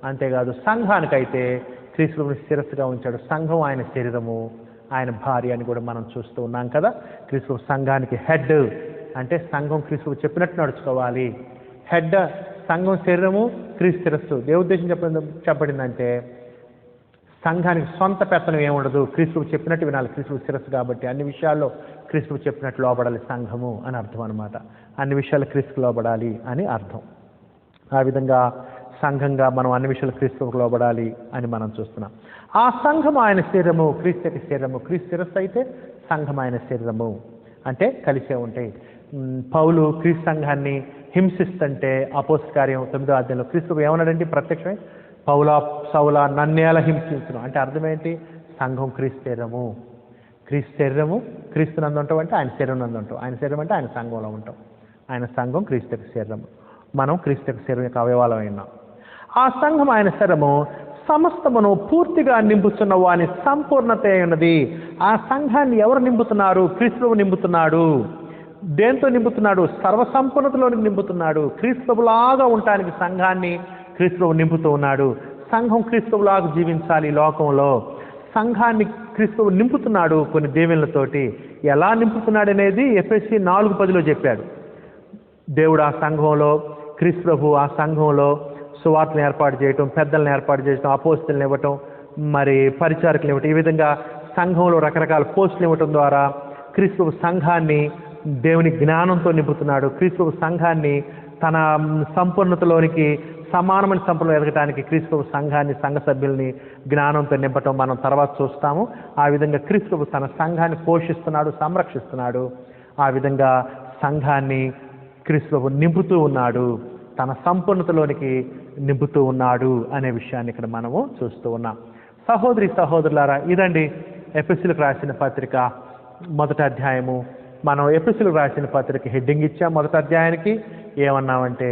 అంతేకాదు సంఘానికైతే క్రీస్తుని శిరస్సుగా ఉంచాడు. సంఘం ఆయన శరీరము, ఆయన భార్య అని కూడా మనం చూస్తూ ఉన్నాం కదా. క్రీస్తు సంఘానికి హెడ్ అంటే సంఘం క్రీస్తు చెప్పినట్టు నడుచుకోవాలి. హెడ్ సంఘం శరీరము, క్రీస్తు శిరస్సు. ఏ ఉద్దేశం చెప్పబడిందంటే సంఘానికి సొంత పెత్తనం ఏముండదు, క్రీస్తు చెప్పినట్టు వినాలి. క్రీస్తు శిరస్సు కాబట్టి అన్ని విషయాల్లో క్రీస్తు చెప్పినట్టు లోబడాలి సంఘము అని అర్థం అనమాట. అన్ని విషయాలు క్రీస్తుకు లోబడాలి అని అర్థం. ఆ విధంగా సంఘంగా మనం అన్ని విషయాలు క్రీస్తుకు లోబడాలి అని మనం చూస్తున్నాం. ఆ సంఘం ఆయన శరీరము, క్రీస్తు యొక్క శరీరము. క్రీస్తు శిరస్సు అయితే సంఘం ఆయన శరీరము. అంటే కలిసే ఉంటాయి. పౌలు క్రీస్తు సంఘాన్ని హింసిస్తుంటే అపోస్తల కార్యం 9వ అధ్యాయంలో క్రీస్తు ఏమన్నాడంటే ప్రత్యక్షమై పౌలా సౌలా నన్నేలా హింసించను అంటే అర్థమేంటి? సంఘం క్రీస్తు శరీరము. క్రీస్తు శరీరము క్రీస్తు నందు ఉంటాం అంటే ఆయన శరీరం నందు ఉంటాం. ఆయన శరీరం అంటే ఆయన సంఘంలో ఉంటాం. ఆయన సంఘం క్రీస్తు యొక్క శరీరము. మనం క్రీస్తు యొక్క శరీరం యొక్క అవయవాలం అయినాం. ఆ సంఘం ఆయన శరీరము సమస్తమును పూర్తిగా నింపుతున్న వాని సంపూర్ణత ఉన్నది. ఆ సంఘాన్ని ఎవరు నింపుతున్నారు? క్రీస్తువు నింపుతున్నాడు. దేంతో నింపుతున్నాడు? సర్వసంపూర్ణతలోనికి నింపుతున్నాడు. క్రీస్తువులాగా ఉండటానికి సంఘాన్ని క్రీస్తువు నింపుతూ ఉన్నాడు. సంఘం క్రీస్తువులాగా జీవించాలి లోకంలో. సంఘాన్ని క్రీస్తువు నింపుతున్నాడు కొన్ని దీవెనలతోటి. ఎలా నింపుతున్నాడు అనేది ఎఫెసీ 4:10లో చెప్పాడు. దేవుడు ఆ సంఘంలో, క్రీస్తు ప్రభు ఆ సంఘంలో సువార్తను ఏర్పాటు చేయటం, పెద్దలను ఏర్పాటు చేయటం, అపోస్తలుని ఇవ్వటం, మరి పరిచారకులు ఇవ్వటం, ఈ విధంగా సంఘంలో రకరకాల పోస్టులు ఇవ్వటం ద్వారా క్రీస్తు సంఘాన్ని దేవుని జ్ఞానంతో నింపుతున్నాడు. క్రీస్తు సంఘాన్ని తన సంపూర్ణతలోనికి సమానమైన సంపూర్ణ ఎదగటానికి క్రీస్తు సంఘాన్ని, సంఘ సభ్యుల్ని జ్ఞానంతో నింపటం మనం తర్వాత చూస్తాము. ఆ విధంగా క్రీస్తు తన సంఘాన్ని పోషిస్తున్నాడు, సంరక్షిస్తున్నాడు. ఆ విధంగా సంఘాన్ని క్రీస్తు నింపుతూ ఉన్నాడు, తన సంపూర్ణతలోనికి నింపుతూ ఉన్నాడు అనే విషయాన్ని ఇక్కడ మనము చూస్తూ ఉన్నాం. సహోదరి సహోదరులారా, ఇదండి ఎఫెసీయులకు రాసిన పత్రిక 1వ అధ్యాయము. మనం ఎఫెసీయులకు రాసిన పత్రిక హెడ్డింగ్ ఇచ్చాం. 1వ అధ్యాయానికి ఏమన్నామంటే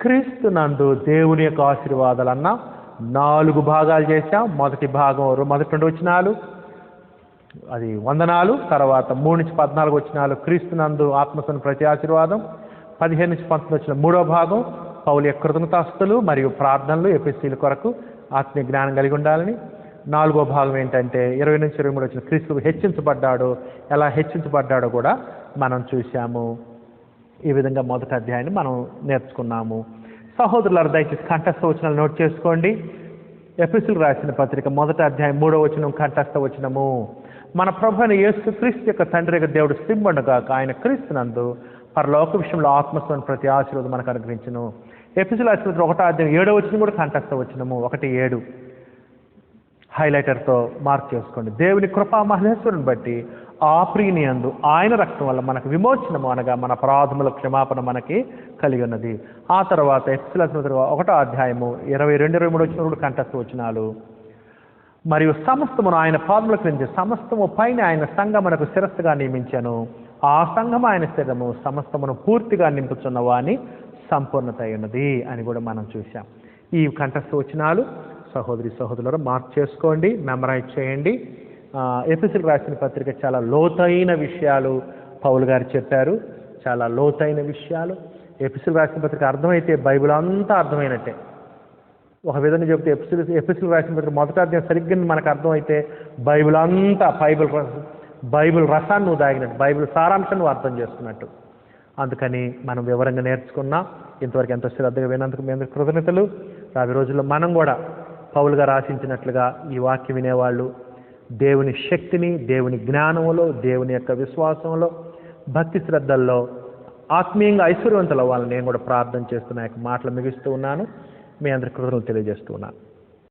క్రీస్తు నందు దేవుని యొక్క ఆశీర్వాదాలు అన్నాం. 4 భాగాలు చేశాం. మొదటి భాగం మొదటి 2 వచనాలు అది వందనాలు, తర్వాత 3-14 వచనాలు క్రీస్తు నందు ఆత్మసన ప్రతి ఆశీర్వాదం, 15-19 వచ్చిన 3వ భాగం పౌలు యొక్క కృతజ్ఞతాస్తులు మరియు ప్రార్థనలు ఎఫెసీయుల కొరకు ఆత్మీయ జ్ఞానం కలిగి ఉండాలని. 4వ భాగం ఏంటంటే 20-23 వచ్చిన క్రీస్తు హెచ్చించబడ్డాడు, ఎలా హెచ్చించబడ్డాడో కూడా మనం చూశాము. ఈ విధంగా 1వ అధ్యాయాన్ని మనం నేర్చుకున్నాము. సహోదరులారా, దయచేసి కంఠస్థ వచనాలు నోట్ చేసుకోండి. ఎఫెసీయులకు రాసిన పత్రిక 1వ అధ్యాయం 3వ వచనం కంఠస్థ వచనము. మన ప్రభువైన యేసు క్రీస్తు యొక్క తండ్రి యొక్క దేవుడు స్థింపండుగాక, ఆయన క్రీస్తునందు పరలోక విషయంలో ఆత్మస్వని ప్రతి ఆశీర్వాదం మనకు అనుగ్రహించును. ఎఫెసీయుల రాసిన 1వ అధ్యాయం 7వ వచనం కూడా కంఠస్థ వచనము. 1:7 హైలైటర్తో మార్క్ చేసుకోండి. దేవుని కృపా మహేశ్వరుని బట్టి ఆ ప్రియుని యందు ఆయన రక్తం వల్ల మనకు విమోచనము అనగా మన అపరాధముల క్షమాపణ మనకి కలిగి ఉన్నది. ఆ తర్వాత ఎఫెసీయుల 1వ అధ్యాయము 22-23 వచ్చిన కూడా కంఠస్థ వచనాలు. మరియు సమస్తమును ఆయన పాదముల క్రింద సమస్తము పైన ఆయన సంఘమునకు శిరస్సుగా నియమించాను. ఆ సంఘం ఆయన శరీరము సమస్తమును పూర్తిగా నింపుతున్న వాని సంపూర్ణత అయినది అని కూడా మనం చూసాం. ఈ కంఠస్థ వచనాలు సహోదరి సహోదరులు మార్క్ చేసుకోండి, మెమరైజ్ చేయండి. ఎఫెసీయులకు రాసిన పత్రిక చాలా లోతైన విషయాలు పౌలు గారు చెప్పారు. చాలా లోతైన విషయాలు. ఎఫెసీయులకు రాసిన పత్రిక అర్థమైతే బైబిల్ అంతా అర్థమైనట్టే. ఒక విధంగా చెప్తే ఎఫెసీయులకు రాసిన పత్రిక 1వ అధ్యాయం సరిగ్గా మనకు అర్థమైతే బైబిల్ అంతా బైబిల్ రసాన్ని నువ్వు దాగినట్టు, బైబిల్ సారాంశం నువ్వు అర్థం చేసుకున్నట్టు. అందుకని మనం వివరంగా నేర్చుకున్నాం. ఇంతవరకు ఎంతో శ్రద్ధగా వినందుకు మీ అందరికీ కృతజ్ఞతలు. రాబోయే రోజుల్లో మనం కూడా పౌలు గారు ఆశించినట్లుగా ఈ వాక్యం వినేవాళ్ళు దేవుని శక్తిని, దేవుని జ్ఞానంలో, దేవుని యొక్క విశ్వాసంలో, భక్తి శ్రద్ధల్లో ఆత్మీయంగా ఐశ్వర్యవంతులు అవ్వాలని నేను కూడా ప్రార్థన చేస్తున్న యొక్క మాటలు ముగిస్తూ ఉన్నాను. మీ అందరికీ కృతజ్ఞతలు తెలియజేస్తూ ఉన్నాను.